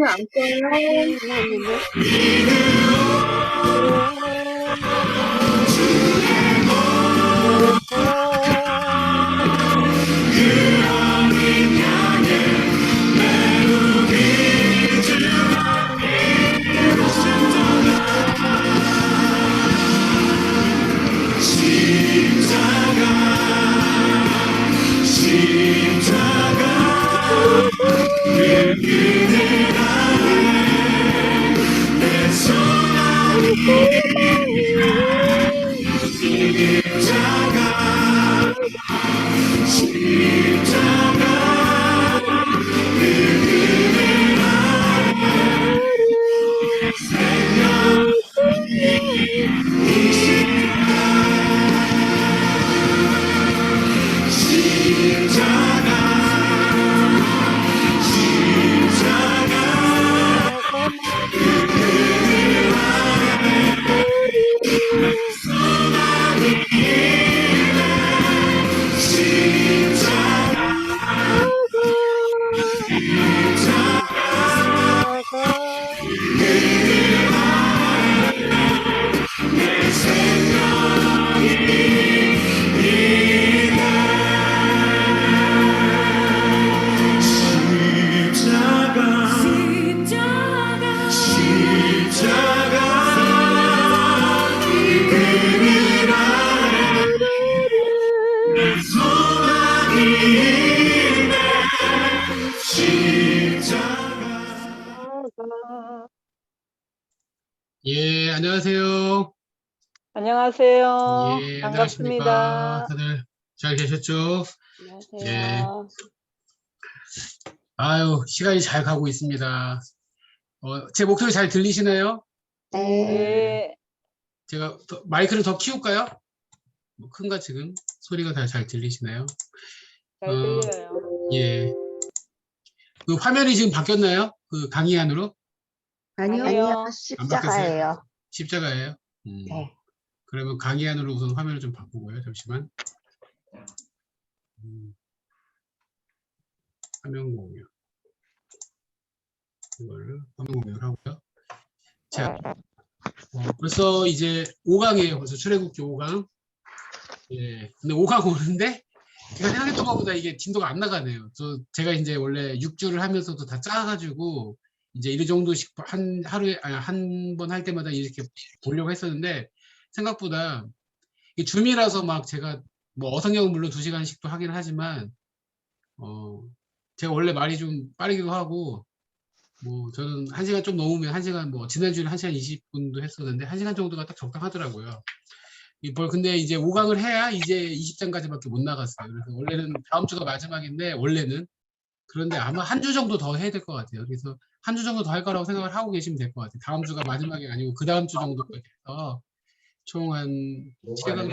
안 꺼요. 예, 안녕하세요. 안녕하세요. 예, 안녕하십니까. 반갑습니다. 다들 잘 계셨죠? 예. 안녕하세요. 아유, 시간이 잘 가고 있습니다. 제 목소리 잘 들리시나요? 네. 네. 제가 마이크를 더 키울까요? 뭐 큰가 지금? 소리가 다 잘 들리시나요? 잘 들려요. 예. 그 화면이 지금 바뀌었나요? 그 강의안으로? 아니요, 아니요. 안 바뀌었어요? 십자가예요. 십자가예요? 네. 그러면 강의안으로 우선 화면을 좀 바꾸고요. 잠시만. 화면 공유. 이거를 화면 공유를 하고요. 자, 벌써 이제 5강이에요. 벌써 출애굽기 5강. 예. 근데 5강 오는데 제가 생각했던 것보다 이게 진도가 안 나가네요. 제가 이제 원래 6주를 하면서도 다 짜가지고 이제 이 정도씩 하루에 한 번 할 때마다 이렇게 보려고 했었는데 생각보다 이게 줌이라서 막 제가 뭐 어성경은 물론 2시간씩도 하긴 하지만 제가 원래 말이 좀 빠르기도 하고 뭐 저는 1시간 좀 넘으면 1시간 뭐 지난주에 1시간 20분도 했었는데 1시간 정도가 딱 적당하더라고요. 근데 이제 5강을 해야 이제 20장까지밖에 못 나갔어요. 그래서 원래는 다음 주가 마지막인데 원래는 그런데 아마 한 주 정도 더 해야 될 것 같아요. 그래서 한 주 정도 더 할 거라고 생각을 하고 계시면 될 것 같아요. 다음 주가 마지막이 아니고 그 다음 주 정도까지 해서 총 한 7강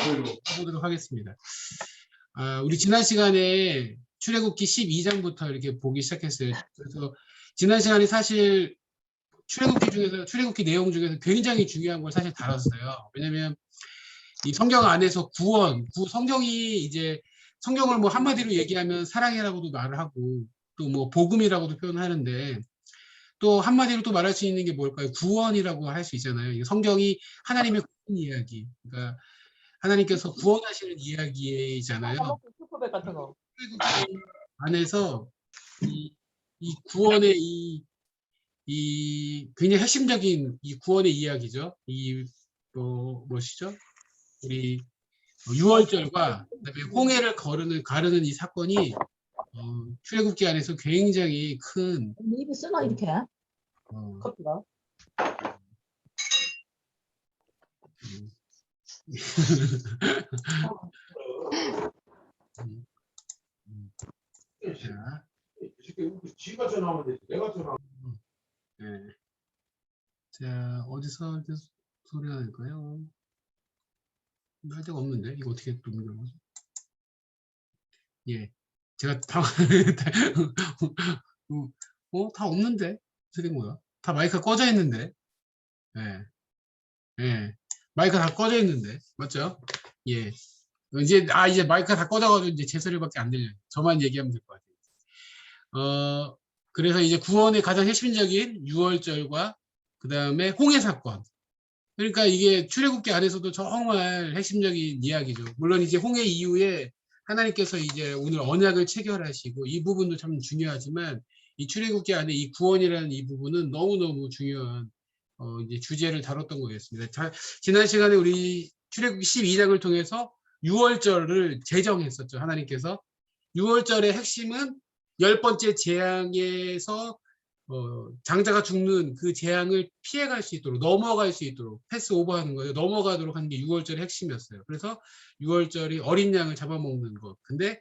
정도 해보도록 하겠습니다. 우리 지난 시간에 출애굽기 12장부터 이렇게 보기 시작했어요. 그래서 지난 시간에 사실 출애굽기 내용 중에서 굉장히 중요한 걸 사실 다뤘어요. 왜냐면 이 성경 안에서 성경이 이제 성경을 뭐 한마디로 얘기하면 사랑이라고도 말을 하고 또 뭐 복음이라고도 표현하는데 또 한마디로 또 말할 수 있는 게 뭘까요? 구원이라고 할 수 있잖아요. 성경이 하나님의 구원 이야기, 그러니까 하나님께서 구원하시는 이야기잖아요. 슈퍼백 같은 거. 출애굽기 안에서 이 구원의 이 굉장히 핵심적인 이 구원의 이야기죠. 무엇이죠? 우리 유월절과 그다음에 홍해를 가르는 이 사건이 출애굽기 안에서 굉장히 큰 입이 쓰나 이렇게? 커피가. 자, 지가 전화하면 되지. 내가 전화. 네. 자, 어디서 이렇게 소리가 날까요? 할 데가 없는데 이거 어떻게 누르는 거지? 예, 제가 다 다 없는데 어떻게 된 거야? 다 마이크가 꺼져 있는데, 예, 예, 마이크가 다 꺼져 있는데 맞죠? 예, 이제 마이크가 다 꺼져가지고 이제 제 소리밖에 안 들려요. 저만 얘기하면 될 것 같아요. 그래서 이제 구원의 가장 핵심적인 유월절과 그 다음에 홍해 사건. 그러니까 이게 출애굽기 안에서도 정말 핵심적인 이야기죠. 물론 이제 홍해 이후에 하나님께서 이제 오늘 언약을 체결하시고 이 부분도 참 중요하지만 이 출애굽기 안에 이 구원이라는 이 부분은 너무너무 중요한 이제 주제를 다뤘던 거겠습니다. 지난 시간에 우리 출애굽기 12장을 통해서 유월절을 제정했었죠. 하나님께서. 유월절의 핵심은 10번째 재앙에서 장자가 죽는 그 재앙을 피해갈 수 있도록 넘어갈 수 있도록 패스 오버하는 거예요. 넘어가도록 하는 게 6월절의 핵심이었어요. 그래서 6월절이 어린 양을 잡아먹는 것. 근데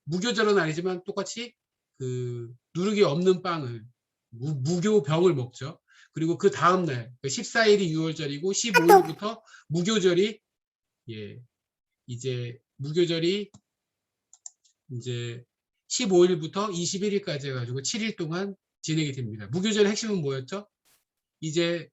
무교절은 아니지만 똑같이 그 누룩이 없는 빵을 무교병을 먹죠. 그리고 그 다음날 14일이 6월절이고 15일부터 무교절이 이제 무교절이 이제 15일부터 21일까지 해가지고 7일 동안 진행이 됩니다. 무교절의 핵심은 뭐였죠? 이제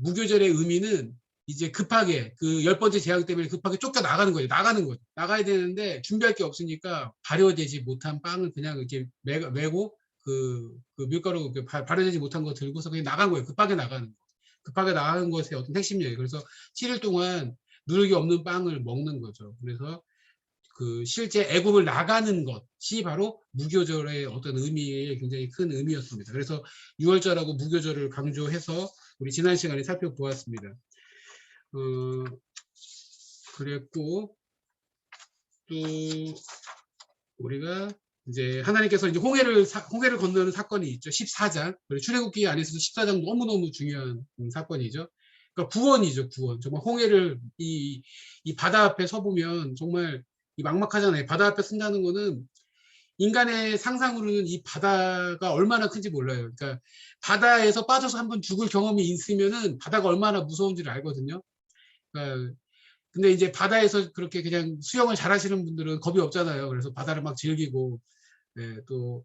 무교절의 의미는 이제 급하게 그 10번째 재앙 때문에 급하게 쫓겨 나가는 거예요. 나가는 거죠. 나가야 되는데 준비할 게 없으니까 발효되지 못한 빵을 그냥 이렇게 메고 그 밀가루 발효되지 못한 거 들고서 그냥 나간 거예요. 급하게 나가는 거. 급하게 나가는 것의 어떤 핵심이에요. 그래서 7일 동안 누룩이 없는 빵을 먹는 거죠. 그래서 그 실제 애굽을 나가는 것이 바로 무교절의 어떤 의미에 굉장히 큰 의미였습니다. 그래서 6월절하고 무교절을 강조해서 우리 지난 시간에 살펴보았습니다. 그랬고 또 우리가 이제 하나님께서 이제 홍해를 건너는 사건이 있죠. 14장. 그리고 출애굽기 안에서도 14장 너무너무 중요한 사건이죠. 그러니까 구원이죠. 구원. 정말 홍해를 이 바다 앞에 서보면 정말 이 막막하잖아요. 바다 앞에 쓴다는 거는 인간의 상상으로는 이 바다가 얼마나 큰지 몰라요. 그러니까 바다에서 빠져서 한번 죽을 경험이 있으면은 바다가 얼마나 무서운지를 알거든요. 그러니까 근데 이제 바다에서 그렇게 그냥 수영을 잘하시는 분들은 겁이 없잖아요. 그래서 바다를 막 즐기고, 또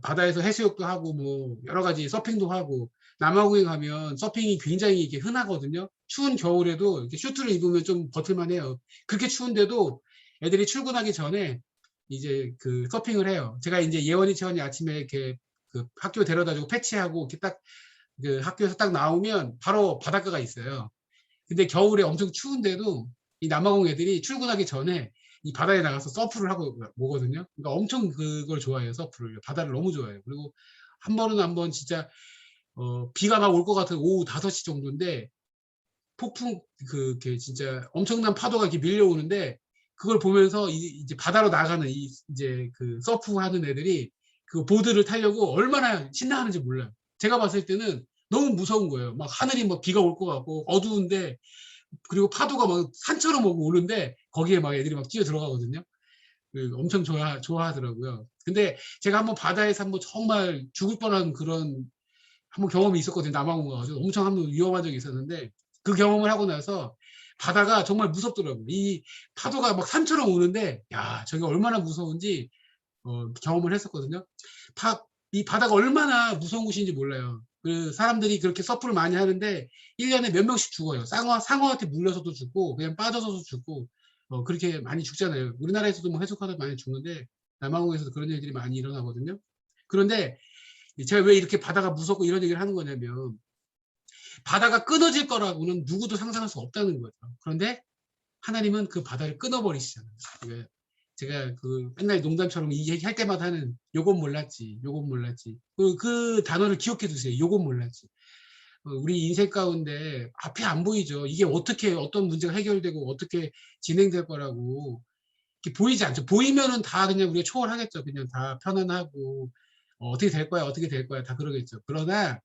바다에서 해수욕도 하고 뭐 여러 가지 서핑도 하고 남아공에 가면 서핑이 굉장히 이게 흔하거든요. 추운 겨울에도 이렇게 슈트를 입으면 좀 버틸만해요. 그렇게 추운데도 애들이 출근하기 전에 이제 그 서핑을 해요. 제가 이제 예원이 채원이 아침에 이렇게 그 학교 데려다주고 패치하고 이렇게 딱 그 학교에서 딱 나오면 바로 바닷가가 있어요. 근데 겨울에 엄청 추운데도 이 남아공 애들이 출근하기 전에 이 바다에 나가서 서프를 하고 오거든요. 그러니까 엄청 그걸 좋아해요. 서프를. 바다를 너무 좋아해요. 그리고 한 번은 진짜 비가 막 올 것 같은 오후 5시 정도인데 폭풍 그게 진짜 엄청난 파도가 이렇게 밀려오는데 그걸 보면서 이제 바다로 나가는 이제 그 서프하는 애들이 그 보드를 타려고 얼마나 신나하는지 몰라요. 제가 봤을 때는 너무 무서운 거예요. 막 하늘이 막 비가 올 것 같고 어두운데 그리고 파도가 막 산처럼 오고 오는데 거기에 막 애들이 막 뛰어 들어가거든요. 엄청 좋아하더라고요. 근데 제가 한번 바다에서 한번 정말 죽을 뻔한 그런 한번 경험이 있었거든요. 남아공 가가지고 엄청 한번 위험한 적이 있었는데 그 경험을 하고 나서 바다가 정말 무섭더라고요. 이 파도가 막 산처럼 오는데 야 저게 얼마나 무서운지 경험을 했었거든요. 이 바다가 얼마나 무서운 곳인지 몰라요. 그 사람들이 그렇게 서프를 많이 하는데 1년에 몇 명씩 죽어요. 상어한테 물려서도 죽고 그냥 빠져서도 죽고 그렇게 많이 죽잖아요. 우리나라에서도 뭐 해수하다 많이 죽는데 남아공에서도 그런 일들이 많이 일어나거든요. 그런데 제가 왜 이렇게 바다가 무섭고 이런 얘기를 하는 거냐면 바다가 끊어질 거라고는 누구도 상상할 수 없다는 거죠. 그런데 하나님은 그 바다를 끊어버리시잖아요. 제가 그 맨날 농담처럼 이 얘기 할 때마다 하는 요건 몰랐지, 요건 몰랐지. 그 단어를 기억해 두세요. 요건 몰랐지. 우리 인생 가운데 앞이 안 보이죠. 이게 어떻게 어떤 문제가 해결되고 어떻게 진행될 거라고 이렇게 보이지 않죠. 보이면은 다 그냥 우리가 초월하겠죠. 그냥 다 편안하고 어떻게 될 거야, 어떻게 될 거야 다 그러겠죠. 그러나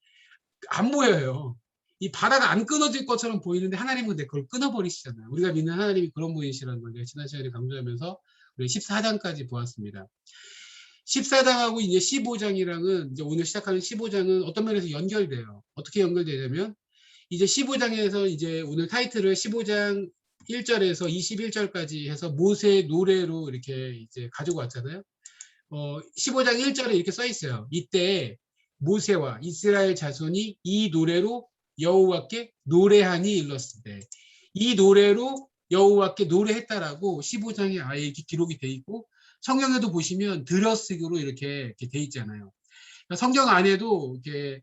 안 보여요. 이 바다가 안 끊어질 것처럼 보이는데 하나님은 근데 그걸 끊어버리시잖아요. 우리가 믿는 하나님이 그런 분이시라는 걸 지난 시간에 강조하면서 우리 14장까지 보았습니다. 14장하고 이제 15장이랑은 이제 오늘 시작하는 15장은 어떤 면에서 연결돼요. 어떻게 연결되냐면 이제 15장에서 이제 오늘 타이틀을 15장 1절에서 21절까지 해서 모세 노래로 이렇게 이제 가지고 왔잖아요. 15장 1절에 이렇게 써 있어요. 이때 모세와 이스라엘 자손이 이 노래로 여호와께 노래하니 일렀을 때 이 노래로 여호와께 노래했다라고 15장에 아예 이렇게 기록이 돼 있고 성경에도 보시면 들여쓰기로 이렇게 돼 있잖아요. 그러니까 성경 안에도 이렇게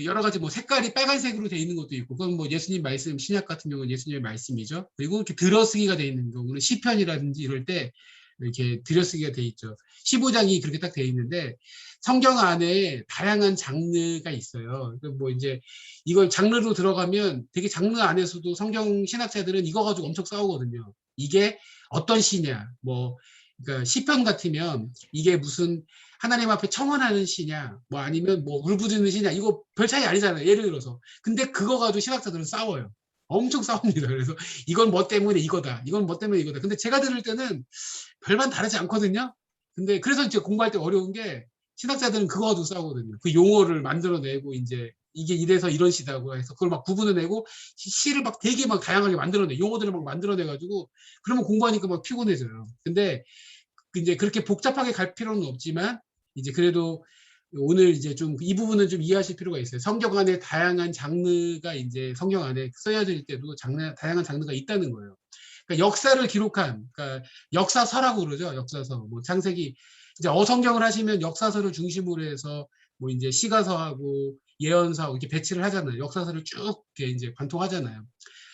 여러 가지 뭐 색깔이 빨간색으로 돼 있는 것도 있고, 그건 뭐 예수님 말씀, 신약 같은 경우는 예수님의 말씀이죠. 그리고 이렇게 들여쓰기가 돼 있는 경우는 시편이라든지 이럴 때 이렇게 들여쓰기가 돼 있죠. 15장이 그렇게 딱 돼 있는데, 성경 안에 다양한 장르가 있어요. 뭐 이제 이걸 장르로 들어가면 되게 장르 안에서도 성경 신학자들은 이거 가지고 엄청 싸우거든요. 이게 어떤 시냐, 뭐 그러니까 시편 같으면 이게 무슨 하나님 앞에 청원하는 시냐, 뭐 아니면 뭐 울부짖는 시냐, 이거 별 차이 아니잖아요. 예를 들어서. 근데 그거 가지고 신학자들은 싸워요. 엄청 싸웁니다. 그래서 이건 뭐 때문에 이거다, 이건 뭐 때문에 이거다. 근데 제가 들을 때는 별반 다르지 않거든요. 근데 그래서 이제 공부할 때 어려운 게, 신학자들은 그거 가지고 싸우거든요. 그 용어를 만들어내고 이제 이게 이래서 이런 시다고 해서 그걸 막 구분해내고 시를 막 되게 막 다양하게 만들어내, 용어들을 막 만들어내가지고, 그러면 공부하니까 막 피곤해져요. 근데 이제 그렇게 복잡하게 갈 필요는 없지만, 이제 그래도 오늘 이제 좀 이 부분은 좀 이해하실 필요가 있어요. 성경 안에 다양한 장르가 이제 성경 안에 써야될 때도 다양한 장르가 있다는 거예요. 그러니까 역사를 기록한, 그러니까 역사서라고 그러죠. 역사서. 뭐 창세기, 이제 어성경을 하시면 역사서를 중심으로 해서 뭐 이제 시가서하고 예언서하고 이렇게 배치를 하잖아요. 역사서를 쭉 이렇게 이제 관통하잖아요.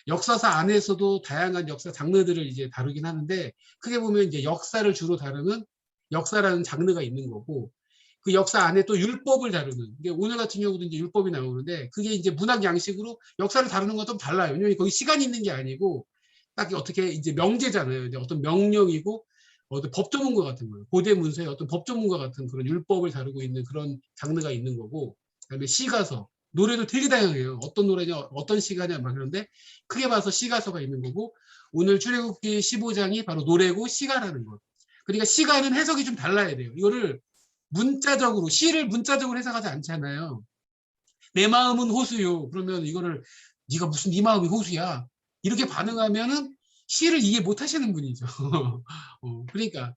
역사서 안에서도 다양한 역사 장르들을 이제 다루긴 하는데, 크게 보면 이제 역사를 주로 다루는 역사라는 장르가 있는 거고, 그 역사 안에 또 율법을 다루는, 이게 오늘 같은 경우도 이제 율법이 나오는데, 그게 이제 문학 양식으로 역사를 다루는 건 좀 달라요. 왜냐면 거기 시간이 있는 게 아니고 딱 어떻게 이제 명제잖아요. 이제 어떤 명령이고 어떤 법조문과 같은 거예요. 고대 문서의 어떤 법조문과 같은 그런 율법을 다루고 있는 그런 장르가 있는 거고, 그다음에 시가서, 노래도 되게 다양해요. 어떤 노래냐, 어떤 시가냐 막 그런데 크게 봐서 시가서가 있는 거고, 오늘 출애굽기 15장이 바로 노래고 시가라는 거. 그러니까 시가는 해석이 좀 달라야 돼요. 이거를 문자적으로, 시를 문자적으로 해석하지 않잖아요. 내 마음은 호수요. 그러면 이거를 네가 무슨 네 마음이 호수야, 이렇게 반응하면은 시를 이해 못 하시는 분이죠. 그러니까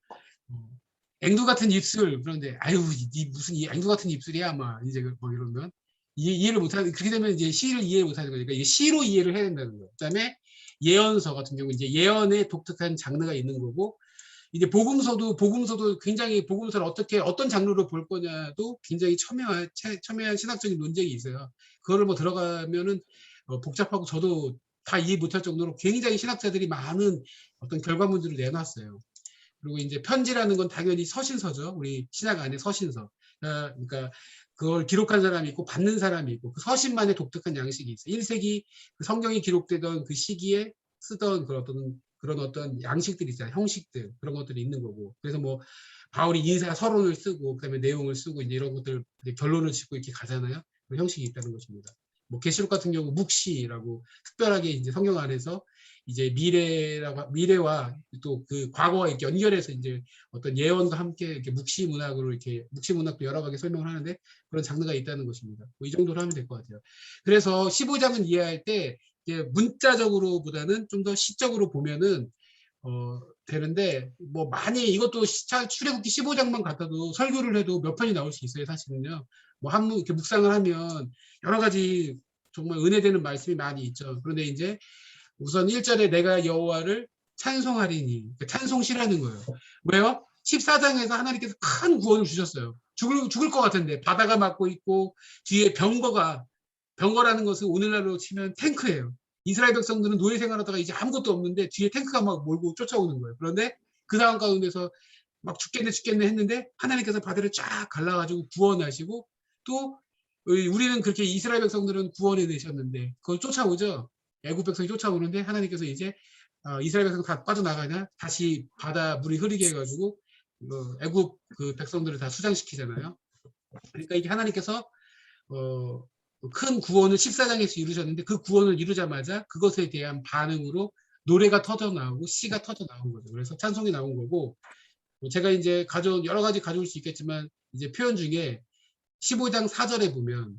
앵두 같은 입술, 그런데 아유 네 무슨 앵두 같은 입술이야 막 이제 뭐 이러면 이해를 못하는, 그렇게 되면 이제 시를 이해 못하는 거니까 이게 시로 이해를 해야 된다는 거예요. 그다음에 예언서 같은 경우 이제 예언의 독특한 장르가 있는 거고, 이제 복음서도 굉장히, 복음서를 어떻게 어떤 장르로 볼 거냐도 굉장히 첨예한 신학적인 논쟁이 있어요. 그거를 뭐 들어가면은 복잡하고 저도 다 이해 못할 정도로 굉장히 신학자들이 많은 어떤 결과물들을 내놨어요. 그리고 이제 편지라는 건 당연히 서신서죠. 우리 신학 안에 서신서. 그러니까 그걸 기록한 사람이 있고 받는 사람이 있고, 그 서신만의 독특한 양식이 있어요. 1세기 그 성경이 기록되던 그 시기에 쓰던 그런 어떤 양식들이 있잖아요. 형식들, 그런 것들이 있는 거고. 그래서 뭐 바울이 인사 서론을 쓰고 그다음에 내용을 쓰고 이제 이런 것들 결론을 짓고 이렇게 가잖아요. 그런 형식이 있다는 것입니다. 뭐 계시록 같은 경우 묵시라고 특별하게 이제 성경 안에서 이제 미래와 또 그 과거와 이렇게 연결해서 이제 어떤 예언과 함께 이렇게 묵시 문학으로, 이렇게 묵시 문학도 여러 가지 설명을 하는데 그런 장르가 있다는 것입니다. 뭐이 정도로 하면 될 것 같아요. 그래서 15장은 이해할 때 이제 문자적으로보다는 좀 더 시적으로 보면은 되는데, 뭐 많이 이것도 출애굽기 15장만 갖다도 설교를 해도 몇 편이 나올 수 있어요. 사실은요. 뭐 한문 이렇게 묵상을 하면 여러 가지 정말 은혜되는 말씀이 많이 있죠. 그런데 이제 우선 1절에 내가 여호와를 찬송하리니, 찬송시라는 거예요. 왜요? 14장에서 하나님께서 큰 구원을 주셨어요. 죽을 것 같은데 바다가 막고 있고 뒤에 병거라는 것은 오늘날로 치면 탱크예요. 이스라엘 백성들은 노예 생활하다가 이제 아무것도 없는데 뒤에 탱크가 막 몰고 쫓아오는 거예요. 그런데 그 상황 가운데서 막 죽겠네 했는데 하나님께서 바다를 쫙 갈라가지고 구원하시고, 또 우리는 그렇게 이스라엘 백성들은 구원해 내셨는데 그걸 쫓아오죠. 애굽 백성이 쫓아오는데 하나님께서 이제 이스라엘 백성 다 빠져나가냐, 다시 바다 물이 흐르게 해가지고 애굽 그 백성들을 다 수장시키잖아요. 그러니까 이게 하나님께서 큰 구원을 14장에서 이루셨는데, 그 구원을 이루자마자 그것에 대한 반응으로 노래가 터져 나오고 시가 터져 나온 거죠. 그래서 찬송이 나온 거고, 제가 이제 여러 가지 가져올 수 있겠지만 이제 표현 중에 15장 4절에 보면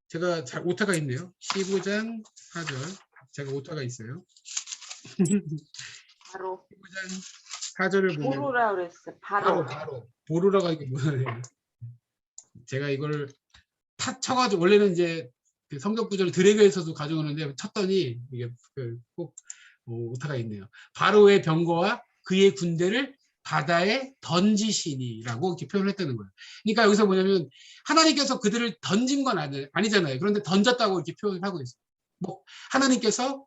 제가 오타가 있네요. 15장 4절 제가 오타가 있어요. 바로 15장 4절을 보면 보루라 그랬어. 바로. 보루라가 이게 뭐예요? 제가 이걸 쳐가지고, 원래는 이제 그 성경 구절을 드래그해서도 가져오는데 쳤더니 이게 꼭 오타가 있네요. 바로의 병거와 그의 군대를 바다에 던지시니라고 이렇게 표현을 했다는 거예요. 그러니까 여기서 뭐냐면 하나님께서 그들을 던진 건 아니잖아요. 그런데 던졌다고 이렇게 표현을 하고 있어요. 뭐 하나님께서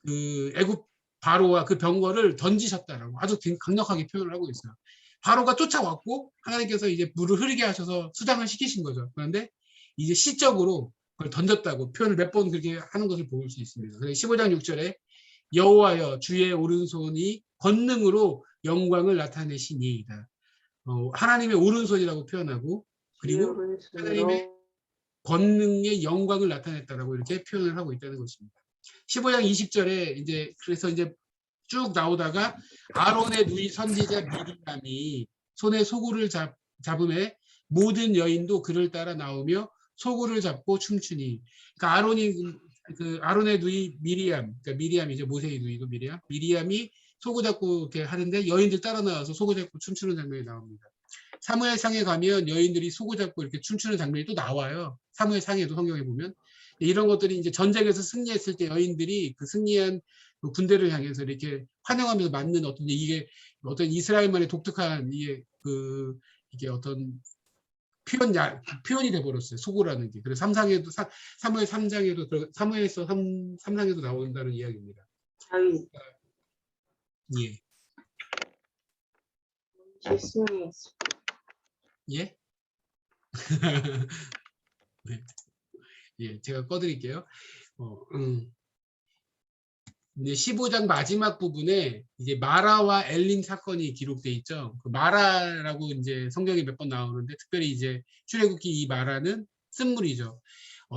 그 애굽 바로와 그 병거를 던지셨다라고 아주 강력하게 표현을 하고 있어요. 바로가 쫓아왔고 하나님께서 이제 물을 흐르게 하셔서 수장을 시키신 거죠. 그런데 이제 시적으로 그걸 던졌다고 표현을 몇 번 그렇게 하는 것을 볼 수 있습니다. 그래서 15장 6절에 여호와여 주의 오른손이 권능으로 영광을 나타내시니이다. 하나님의 오른손이라고 표현하고 그리고 하나님의 권능의 영광을 나타냈다라고 이렇게 표현을 하고 있다는 것입니다. 15장 20절에 이제 그래서 이제 쭉 나오다가 아론의 누이 선지자 미리암이 손에 소구를 잡음에 모든 여인도 그를 따라 나오며 소구를 잡고 춤추니. 그러니까 아론의 누이 미리암, 그러니까 미리암이죠. 모세의 누이도 미리암이 소구 잡고 이렇게 하는데 여인들 따라 나와서 소구 잡고 춤추는 장면이 나옵니다. 사무엘상에 가면 여인들이 소구 잡고 이렇게 춤추는 장면이 또 나와요. 사무엘상에도 성경에 보면 이런 것들이 이제 전쟁에서 승리했을 때 여인들이 그 승리한 그 군대를 향해서 이렇게 환영하면서 맞는 이게 어떤 이스라엘만의 독특한 이게 어떤 표현이 돼버렸어요. 소고라는 게. 그래서 사무엘 3장에도 사무엘서 3장에도 나온다는 이야기입니다. 예. 예? 네. 예, 제가 꺼드릴게요. 이제 15장 마지막 부분에 이제 마라와 엘림 사건이 기록돼 있죠. 그 마라라고 이제 성경에 몇 번 나오는데 특별히 이제 출애굽기 이 마라는 쓴물이죠.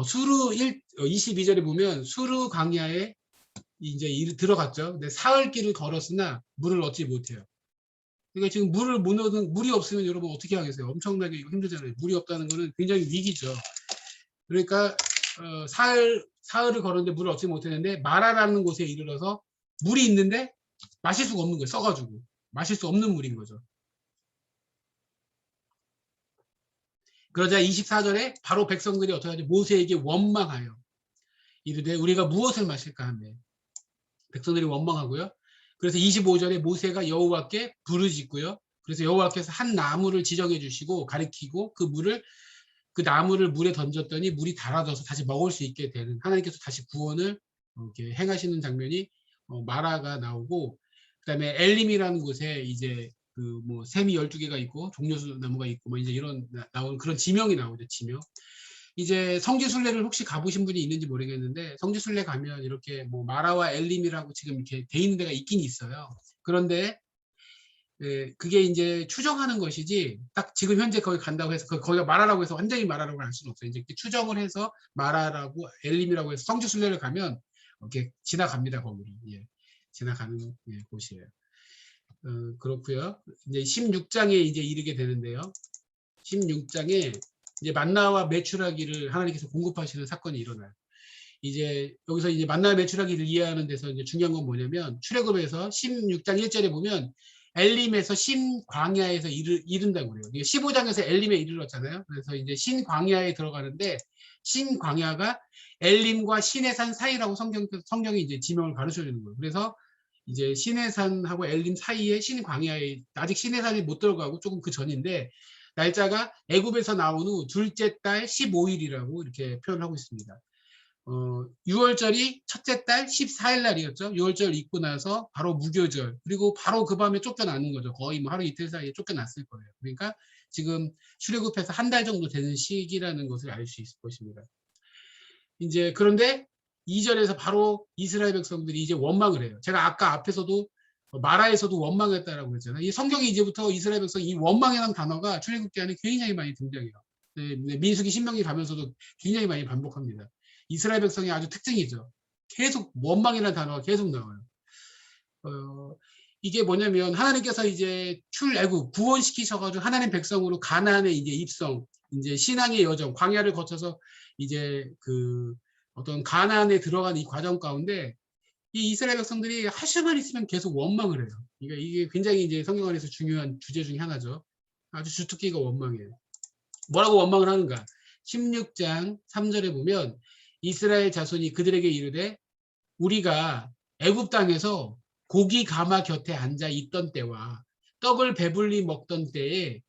수르 22절에 보면 수르 광야에 이제 들어갔죠. 근데 사흘길을 걸었으나 물을 얻지 못해요. 그러니까 지금 물이 없으면 여러분 어떻게 하겠어요? 엄청나게 힘들잖아요. 물이 없다는 거는 굉장히 위기죠. 그러니까 사흘을 걸었는데 물을 얻지 못했는데 마라라는 곳에 이르러서 물이 있는데 마실 수가 없는 거예요. 써가지고 마실 수 없는 물인 거죠. 그러자 24절에 바로 백성들이 어떻게 하죠? 모세에게 원망하여 이르되 우리가 무엇을 마실까 하며 백성들이 원망하고요. 그래서 25절에 모세가 여호와께 부르짖고요. 그래서 여호와께서 한 나무를 지정해 주시고 가리키고 그 나무를 물에 던졌더니 물이 달아져서 다시 먹을 수 있게 되는 하나님께서 다시 구원을 이렇게 행하시는 장면이 마라가 나오고 그다음에 엘림이라는 곳에 이제 그 뭐 샘이 12개가 있고 종려수 나무가 있고 뭐 이제 이런 나오는 그런 지명이 나오죠. 지명. 이제 성지순례를 혹시 가보신 분이 있는지 모르겠는데 성지순례 가면 이렇게 뭐 마라와 엘림이라고 지금 이렇게 돼 있는 데가 있긴 있어요. 그런데 그게 이제 추정하는 것이지 딱 지금 현재 거기 간다고 해서 거기가 마라라고 해서 완전히 마라라고 할 수는 없어요. 이제 추정을 해서 마라라고 엘림이라고 해서 성지순례를 가면 이렇게 지나갑니다. 거기를. 예, 지나가는 곳이에요. 그렇고요. 이제 16장에 이제 이르게 되는데요. 16장에 이제 만나와 메추라기를 하나님께서 공급하시는 사건이 일어나요. 이제 여기서 이제 만나와 메추라기를 이해하는 데서 이제 중요한 건 뭐냐면 출애굽에서 16장 1절에 보면 엘림에서 신광야에서 이른다고 그래요. 15장에서 엘림에 이르렀잖아요. 그래서 이제 신광야에 들어가는데 신광야가 엘림과 시내산 사이라고 성경이 이제 지명을 가르쳐 주는 거예요. 그래서 이제 시내산하고 엘림 사이에 신광야에 아직 시내산이 못 들어가고 조금 그 전인데 날짜가 애굽에서 나온 후 둘째 달 15일이라고 이렇게 표현하고 있습니다. 6월절이 첫째 달 14일 날이었죠. 6월절 있고 나서 바로 무교절 그리고 바로 그 밤에 쫓겨나는 거죠. 거의 뭐 하루 이틀 사이에 쫓겨났을 거예요. 그러니까 지금 출애굽해서 한 달 정도 되는 시기라는 것을 알 수 있을 것입니다. 이제 그런데 2절에서 바로 이스라엘 백성들이 이제 원망을 해요. 제가 아까 앞에서도 마라에서도 원망했다라고 했잖아요. 이 성경이 이제부터 이스라엘 백성 이 원망이라는 단어가 출애굽기 안에 굉장히 많이 등장해요. 민수기 신명기 가면서도 굉장히 많이 반복합니다. 이스라엘 백성의 아주 특징이죠. 계속 원망이라는 단어가 계속 나와요. 이게 뭐냐면 하나님께서 이제 출애굽 구원시키셔가지고 하나님 백성으로 가나안에 이제 입성, 이제 신앙의 여정, 광야를 거쳐서 이제 그 어떤 가나안에 들어간 이 과정 가운데 이 이스라엘 백성들이 할 수만 있으면 계속 원망을 해요. 그러니까 이게 굉장히 이제 성경 안에서 중요한 주제 중에 하나죠. 아주 주특기가 원망이에요. 뭐라고 원망을 하는가? 16장 3절에 보면 이스라엘 자손이 그들에게 이르되 우리가 애굽 땅에서 고기 가마 곁에 앉아 있던 때와 떡을 배불리 먹던 때에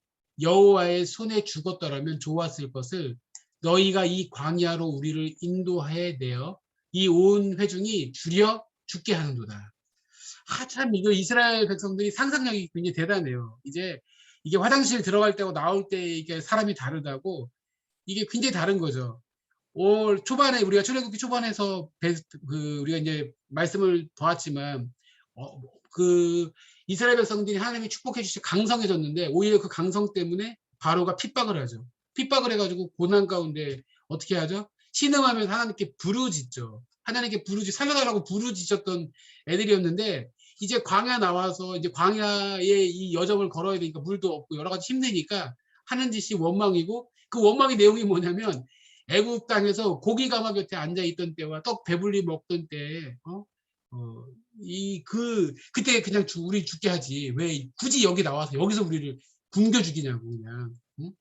여호와의 손에 죽었더라면 좋았을 것을 너희가 이 광야로 우리를 인도해 내어 이 온 회중이 줄여 죽게 하는도다. 참 이거 이스라엘 백성들이 상상력이 굉장히 대단해요. 이제 이게 화장실 들어갈 때하고 나올 때 이게 사람이 다르다고 이게 굉장히 다른 거죠. 올 초반에 우리가 출애굽기 초반에서 우리가 이제 말씀을 보았지만 그 이스라엘 백성들이 하나님이 축복해 주시 강성해졌는데 오히려 그 강성 때문에 바로가 핍박을 하죠. 핍박을 해가지고 고난 가운데 어떻게 하죠? 신음하면서 하나님께 부르짖죠. 하나님께 살려달라고 부르짖었던 애들이었는데 이제 광야 나와서 이제 광야에 이 여정을 걸어야 되니까 물도 없고 여러 가지 힘드니까 하는 짓이 원망이고 그 원망의 내용이 뭐냐면 애굽 땅에서 고기 가마 곁에 앉아 있던 때와 떡 배불리 먹던 때 그때 그냥 우리 죽게 하지 왜 굳이 여기 나와서 여기서 우리를 굶겨 죽이냐고 그냥. 응?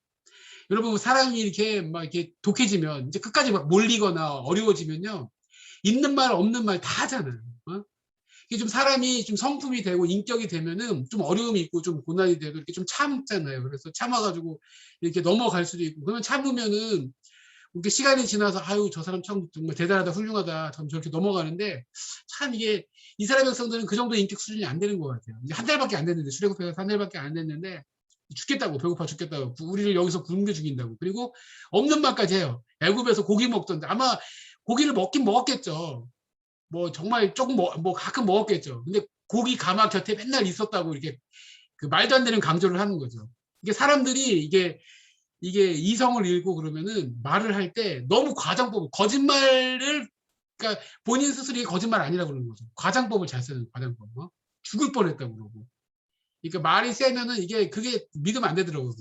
여러분 사람이 이렇게 막 이렇게 독해지면 이제 끝까지 막 몰리거나 어려워지면요 있는 말 없는 말 다 하잖아요. 이게 좀 사람이 좀 성품이 되고 인격이 되면은 좀 어려움이 있고 좀 고난이 되고 이렇게 좀 참잖아요. 그래서 참아가지고 이렇게 넘어갈 수도 있고 그러면 참으면은 이렇게 시간이 지나서 아유 저 사람 참 정말 대단하다 훌륭하다 참 저렇게 넘어가는데 참 이게 이스라엘 백성들은 그 정도 인격 수준이 안 되는 것 같아요. 이제 한 달밖에 안 됐는데 출애굽해서 한 달밖에 안 됐는데 죽겠다고 배고파 죽겠다고 우리를 여기서 굶겨 죽인다고 그리고 없는 말까지 해요. 애굽에서 고기 먹던데 아마 고기를 먹긴 먹었겠죠. 뭐 정말 조금 뭐 가끔 먹었겠죠. 근데 고기 가마 곁에 맨날 있었다고 이렇게 그 말도 안 되는 강조를 하는 거죠. 이게 사람들이 이게 이성을 잃고 그러면은 말을 할 때 너무 거짓말을 그러니까 본인 스스로 이게 거짓말 아니라고 그러는 거죠. 과장법을 잘 쓰는 과장법. 죽을 뻔했다고 그러고. 그러니까 말이 세면은 그게 믿으면 안 되더라고요.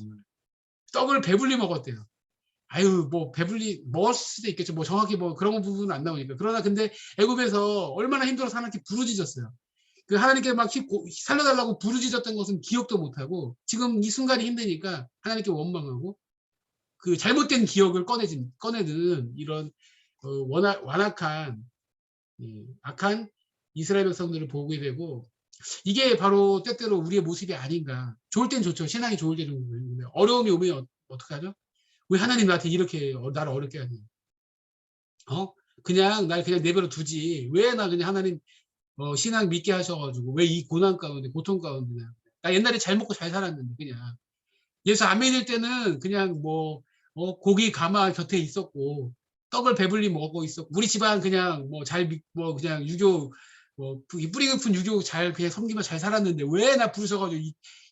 떡을 배불리 먹었대요. 아유 뭐 배불리 먹었을 수도 있겠죠. 뭐 정확히 뭐 그런 부분은 안 나오니까. 그러나 근데 애굽에서 얼마나 힘들어서 하나님께 부르짖었어요. 그 하나님께 막 살려달라고 부르짖었던 것은 기억도 못하고 지금 이 순간이 힘드니까 하나님께 원망하고 그 잘못된 기억을 꺼내는 이런 완악한 악한 이스라엘 백성들을 보게 되고 이게 바로 때때로 우리의 모습이 아닌가. 좋을 땐 좋죠. 신앙이 좋을 때는 어려움이 오면 어떻게 하죠? 왜 하나님 나한테 이렇게 나를 어렵게 하니? 그냥 날 그냥 내버려 두지. 왜 나 그냥 하나님 신앙 믿게 하셔가지고 왜 이 고난 가운데 고통 가운데 나 옛날에 잘 먹고 잘 살았는데 그냥 예수 안 믿을 때는 그냥 뭐 고기 가마 곁에 있었고 떡을 배불리 먹고 있었고 우리 집안 그냥 뭐 그냥 유교 뿌리 깊은 유교 잘 그냥 섬기며 잘 살았는데 왜 나 부르셔가지고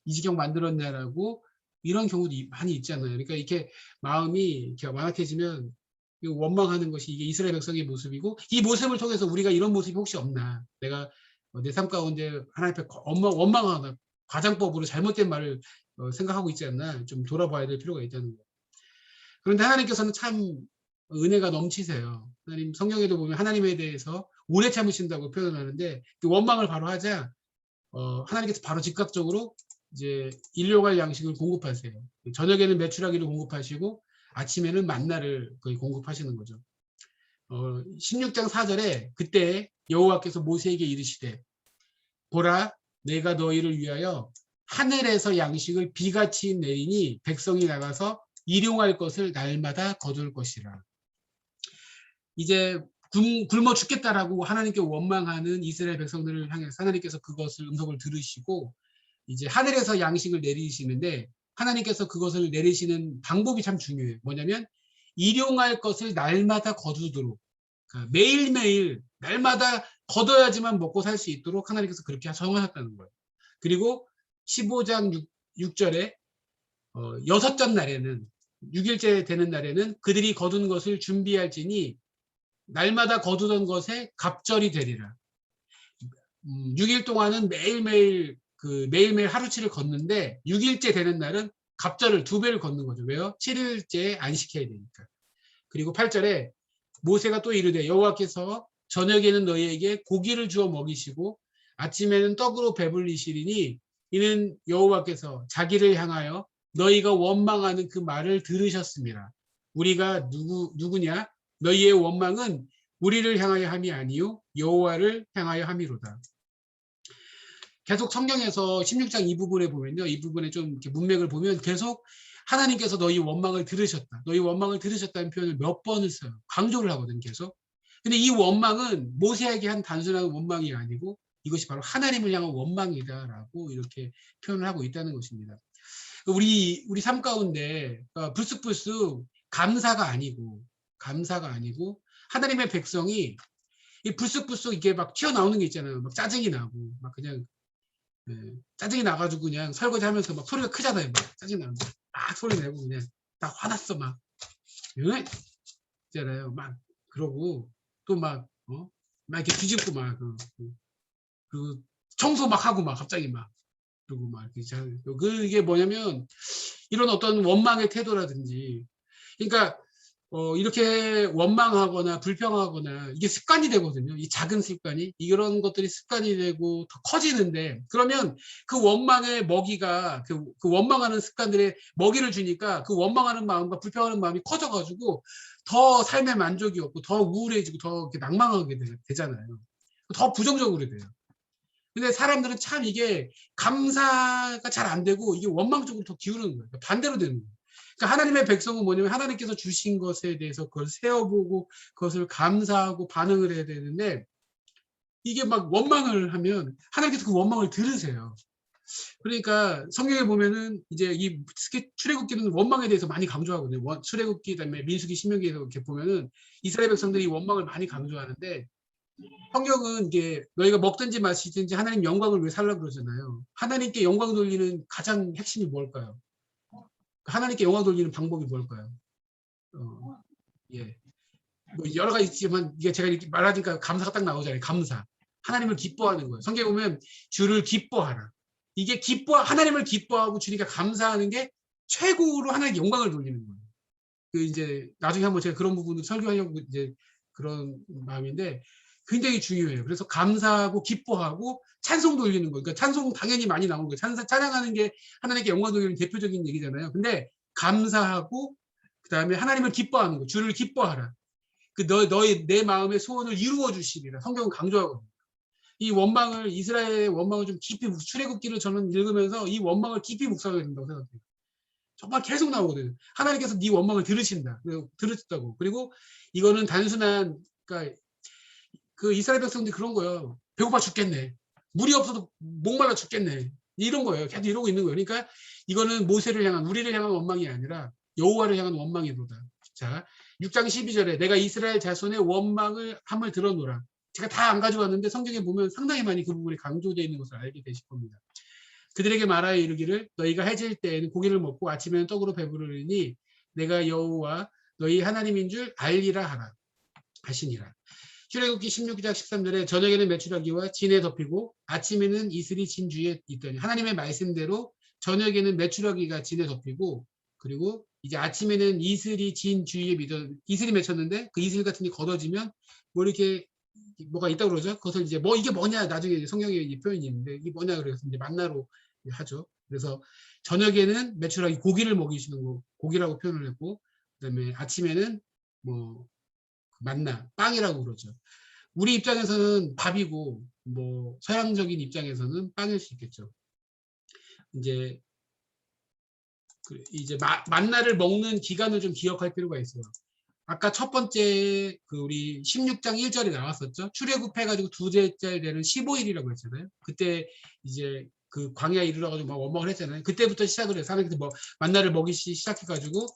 이 지경 만들었냐라고 이런 경우도 많이 있잖아요. 그러니까 이렇게 마음이 이렇게 완악해지면 원망하는 것이 이게 이스라엘 백성의 모습이고 이 모습을 통해서 우리가 이런 모습이 혹시 없나 내가 내 삶 가운데 하나님 앞에 원망하거나 과장법으로 잘못된 말을 생각하고 있지 않나 좀 돌아봐야 될 필요가 있다는 거예요. 그런데 하나님께서는 참 은혜가 넘치세요. 하나님 성경에도 보면 하나님에 대해서 오래 참으신다고 표현하는데 그 원망을 바로 하자 하나님께서 바로 즉각적으로 이제 일용할 양식을 공급하세요. 저녁에는 메추라기를 공급하시고 아침에는 만나를 거의 공급하시는 거죠. 16장 4절에 그때 여호와께서 모세에게 이르시되 보라 내가 너희를 위하여 하늘에서 양식을 비같이 내리니 백성이 나가서 일용할 것을 날마다 거둘 것이라. 이제 굶어 죽겠다라고 하나님께 원망하는 이스라엘 백성들을 향해서 하나님께서 그것을 음성을 들으시고 이제 하늘에서 양식을 내리시는데 하나님께서 그것을 내리시는 방법이 참 중요해요. 뭐냐면 일용할 것을 날마다 거두도록 그러니까 매일매일 날마다 거둬야지만 먹고 살 수 있도록 하나님께서 그렇게 정하셨다는 거예요. 그리고 15장 6절에 여섯째 날에는 6일째 되는 날에는 그들이 거둔 것을 준비할지니 날마다 거두던 것에 갑절이 되리라. 6일 동안은 매일매일 하루치를 걷는데 6일째 되는 날은 갑절을 2배를 걷는 거죠. 왜요? 7일째 안식해야 되니까. 그리고 8절에 모세가 또 이르되 여호와께서 저녁에는 너희에게 고기를 주어 먹이시고 아침에는 떡으로 배불리시리니 이는 여호와께서 자기를 향하여 너희가 원망하는 그 말을 들으셨습니다. 우리가 누구냐? 너희의 원망은 우리를 향하여 함이 아니요 여호와를 향하여 함이로다. 계속 성경에서 16장 이 부분에 보면요. 이 부분에 좀 이렇게 문맥을 보면 계속 하나님께서 너희 원망을 들으셨다. 너희 원망을 들으셨다는 표현을 몇 번을 써요. 강조를 하거든 계속. 근데 이 원망은 모세에게 한 단순한 원망이 아니고 이것이 바로 하나님을 향한 원망이다라고 이렇게 표현을 하고 있다는 것입니다. 우리 삶 가운데 불쑥불쑥 감사가 아니고 하나님의 백성이 이 불쑥불쑥 이게 막 튀어나오는 게 있잖아요. 막 짜증이 나고 막 그냥 짜증이 나가지고 그냥 설거지하면서 막 소리가 크잖아요. 막 짜증 나는데 막 소리 내고 그냥 나 화났어 막 있잖아요. 막 그러고 또 막 막 이렇게 뒤집고 막 그리고 청소 막 하고 막 갑자기 막 그리고 막 이렇게 이게 뭐냐면 이런 어떤 원망의 태도라든지 그러니까 이렇게 원망하거나 불평하거나 이게 습관이 되거든요. 이 작은 습관이 이런 것들이 습관이 되고 더 커지는데 그러면 그 원망의 먹이가 그 원망하는 습관들의 먹이를 주니까 그 원망하는 마음과 불평하는 마음이 커져가지고 더 삶의 만족이 없고 더 우울해지고 더 이렇게 낭망하게 되잖아요. 더 부정적으로 돼요. 근데 사람들은 참 이게 감사가 잘 안 되고 이게 원망 쪽으로 더 기울는 거예요. 반대로 되는 거예요. 그러니까 하나님의 백성은 뭐냐면 하나님께서 주신 것에 대해서 그걸 세어보고 그것을 감사하고 반응을 해야 되는데 이게 막 원망을 하면 하나님께서 그 원망을 들으세요. 그러니까 성경에 보면은 이제 이 출애굽기는 원망에 대해서 많이 강조하거든요. 출애굽기 그다음에 민수기 신명기에서 이렇게 보면은 이스라엘 백성들이 원망을 많이 강조하는데 성경은 이게 너희가 먹든지 마시든지 하나님 영광을 위해 살라 그러잖아요. 하나님께 영광 돌리는 가장 핵심이 뭘까요? 하나님께 영광 돌리는 방법이 뭘까요? 예. 뭐 여러 가지 있지만 이게 제가 이렇게 말하니까 감사가 딱 나오잖아요. 감사. 하나님을 기뻐하는 거예요. 성경에 보면 주를 기뻐하라. 이게 하나님을 기뻐하고 주니까 감사하는 게 최고로 하나님께 영광을 돌리는 거예요. 그 이제 나중에 한번 제가 그런 부분을 설교하려고 이제 그런 마음인데 굉장히 중요해요. 그래서 감사하고 기뻐하고 찬송 돌리는 거예요. 그러니까 찬송 당연히 많이 나오는 거예요. 찬양하는 게 하나님께 영광 돌리는 대표적인 얘기잖아요. 근데 감사하고 그다음에 하나님을 기뻐하는 거, 주를 기뻐하라. 너의 내 마음의 소원을 이루어 주시리라. 성경은 강조하거든요. 이 원망을 이스라엘의 원망을 좀 깊이 출애굽기를 저는 읽으면서 이 원망을 깊이 묵상해야 된다고 생각해요. 정말 계속 나오거든요. 하나님께서 네 원망을 들으신다. 들으셨다고. 그리고 이거는 단순한 그러니까 그 이스라엘 백성들이 그런 거예요. 배고파 죽겠네. 물이 없어도 목말라 죽겠네. 이런 거예요. 계속 이러고 있는 거예요. 그러니까 이거는 모세를 향한 우리를 향한 원망이 아니라 여호와를 향한 원망이로다. 자, 6장 12절에 내가 이스라엘 자손의 원망을 함을 들어노라. 제가 다 안 가져왔는데 성경에 보면 상당히 많이 그 부분이 강조되어 있는 것을 알게 되실 겁니다. 그들에게 말하여 이르기를 너희가 해질 때에는 고기를 먹고 아침에는 떡으로 배부르니 내가 여호와 너희 하나님인 줄 알리라 하라 하시니라. 출애굽기 16장 13절에 저녁에는 메추라기와 진에 덮이고 아침에는 이슬이 진 주위에 있더니 하나님의 말씀대로 저녁에는 메추라기가 진에 덮이고 그리고 이제 아침에는 이슬이 진 주위에 이슬이 맺혔는데 그 이슬 같은 게 걷어지면 뭐 이렇게 뭐가 있다고 그러죠. 그것을 이제 뭐 이게 뭐냐 나중에 성경에 이 표현이 있는데 이게 뭐냐 그래서 이제 만나로 하죠. 그래서 저녁에는 메추라기 고기를 먹이시는 거 고기라고 표현을 했고 그다음에 아침에는 뭐 만나 빵이라고 그러죠. 우리 입장에서는 밥이고 뭐 서양적인 입장에서는 빵일 수 있겠죠. 이제 만나를 먹는 기간을 좀 기억할 필요가 있어요. 아까 첫 번째 그 우리 16장 1절에 나왔었죠. 출애굽해가지고 두째째 되는 15일이라고 했잖아요. 그때 이제 그 광야에 이르러가지고 막 원망을 했잖아요. 그때부터 시작을 해서 하나님께서 뭐 만나를 먹이기 시작해가지고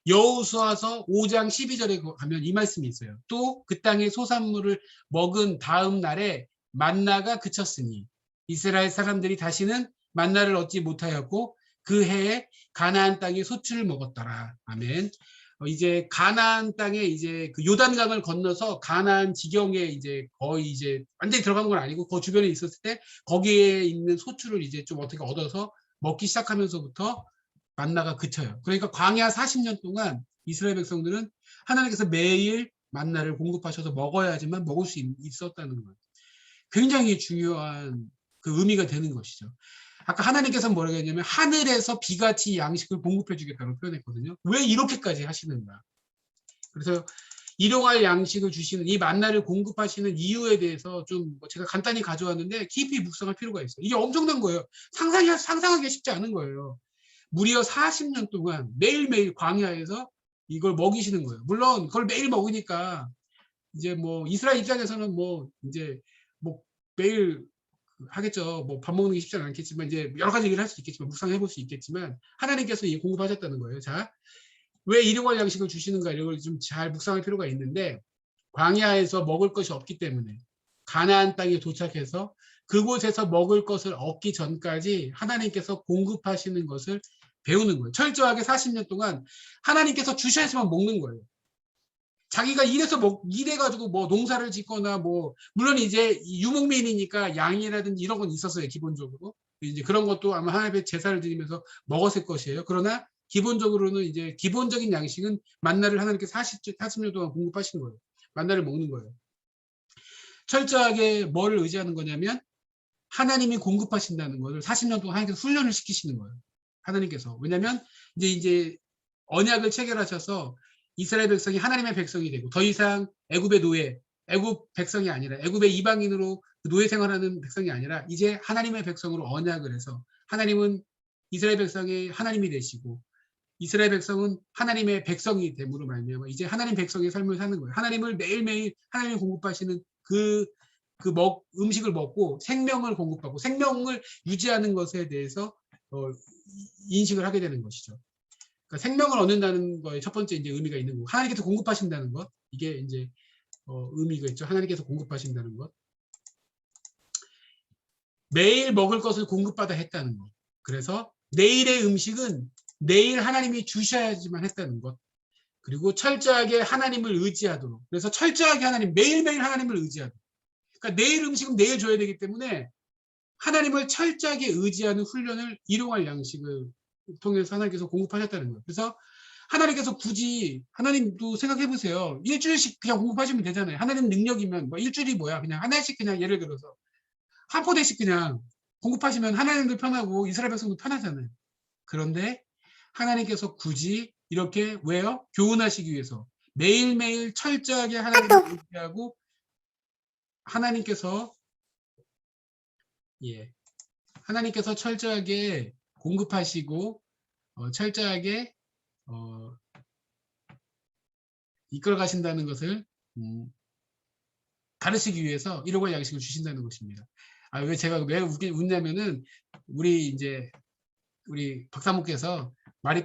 여호수아서 5장 12절에 가면 이 말씀이 있어요. 또 그 땅의 소산물을 먹은 다음 날에 만나가 그쳤으니 이스라엘 사람들이 다시는 만나를 얻지 못하였고 그 해에 가나안 땅의 소출을 먹었더라. 아멘. 이제 가나안 땅에 이제 그 요단강을 건너서 가나안 지경에 이제 거의 이제 완전히 들어간 건 아니고 그 주변에 있었을 때 거기에 있는 소출을 이제 좀 어떻게 얻어서 먹기 시작하면서부터 만나가 그쳐요. 그러니까 광야 40년 동안 이스라엘 백성들은 하나님께서 매일 만나를 공급하셔서 먹어야지만 먹을 수 있었다는 거예요. 굉장히 중요한 그 의미가 되는 것이죠. 아까 하나님께서 뭐라고 했냐면 하늘에서 비같이 양식을 공급해 주겠다고 표현했거든요. 왜 이렇게까지 하시는가. 그래서 일용할 양식을 주시는 이 만나를 공급하시는 이유에 대해서 좀 제가 간단히 가져왔는데 깊이 묵상할 필요가 있어요. 이게 엄청난 거예요. 상상하기 쉽지 않은 거예요. 무려 40년 동안 매일매일 광야에서 이걸 먹이시는 거예요. 물론 그걸 매일 먹으니까 이제 뭐 이스라엘 입장에서는 뭐 이제 뭐 매일 하겠죠. 뭐 밥 먹는 게 쉽지 않겠지만 이제 여러 가지 얘기를 할 수 있겠지만 묵상해 볼 수 있겠지만 하나님께서 이 공급하셨다는 거예요. 자, 왜 일용할 양식을 주시는가 이런 걸 좀 잘 묵상할 필요가 있는데 광야에서 먹을 것이 없기 때문에 가나안 땅에 도착해서 그곳에서 먹을 것을 얻기 전까지 하나님께서 공급하시는 것을 배우는 거예요. 철저하게 40년 동안 하나님께서 주셔야지만 먹는 거예요. 자기가 일해가지고 뭐 농사를 짓거나 뭐 물론 이제 유목민이니까 양이라든지 이런 건 있었어요. 기본적으로 이제 그런 것도 아마 하나님의 제사를 드리면서 먹었을 것이에요. 그러나 기본적으로는 이제 기본적인 양식은 만나를 하나님께서 40년 동안 공급하신 거예요. 만나를 먹는 거예요. 철저하게 뭐를 의지하는 거냐면 하나님이 공급하신다는 것을 40년 동안 하나님께서 훈련을 시키시는 거예요. 하나님께서. 왜냐하면 이제 언약을 체결하셔서 이스라엘 백성이 하나님의 백성이 되고 더 이상 애굽의 노예, 애굽 백성이 아니라 애굽의 이방인으로 노예 생활하는 백성이 아니라 이제 하나님의 백성으로 언약을 해서 하나님은 이스라엘 백성의 하나님이 되시고 이스라엘 백성은 하나님의 백성이 됨으로 말미암아 이제 하나님 백성의 삶을 사는 거예요. 하나님을 매일매일 하나님이 공급하시는 음식을 먹고 생명을 공급하고 생명을 유지하는 것에 대해서 인식을 하게 되는 것이죠. 그러니까 생명을 얻는다는 거에 첫 번째 이제 의미가 있는 거고 하나님께서 공급하신다는 것 이게 이제 의미가 있죠. 하나님께서 공급하신다는 것. 매일 먹을 것을 공급받아 했다는 것. 그래서 내일의 음식은 내일 하나님이 주셔야지만 했다는 것. 그리고 철저하게 하나님을 의지하도록. 그래서 철저하게 매일매일 하나님을 의지하도록. 그러니까 내일 음식은 내일 줘야 되기 때문에 하나님을 철저하게 의지하는 훈련을 일용할 양식을 통해서 하나님께서 공급하셨다는 거예요. 그래서 하나님께서 굳이 하나님도 생각해 보세요. 일주일씩 그냥 공급하시면 되잖아요. 하나님 능력이면 뭐 일주일이 뭐야? 그냥 하나씩 그냥 예를 들어서 한 포대씩 그냥 공급하시면 하나님도 편하고 이스라엘 백성도 편하잖아요. 그런데 하나님께서 굳이 이렇게 왜요? 교훈하시기 위해서 매일매일 철저하게 하나님을 의지하고 하나님께서 철저하게 공급하시고 철저하게 이끌어 가신다는 것을 가르치기 위해서 일용할 양식을 주신다는 것입니다. 왜 제가 왜 웃냐면은 우리 박사모께서 말이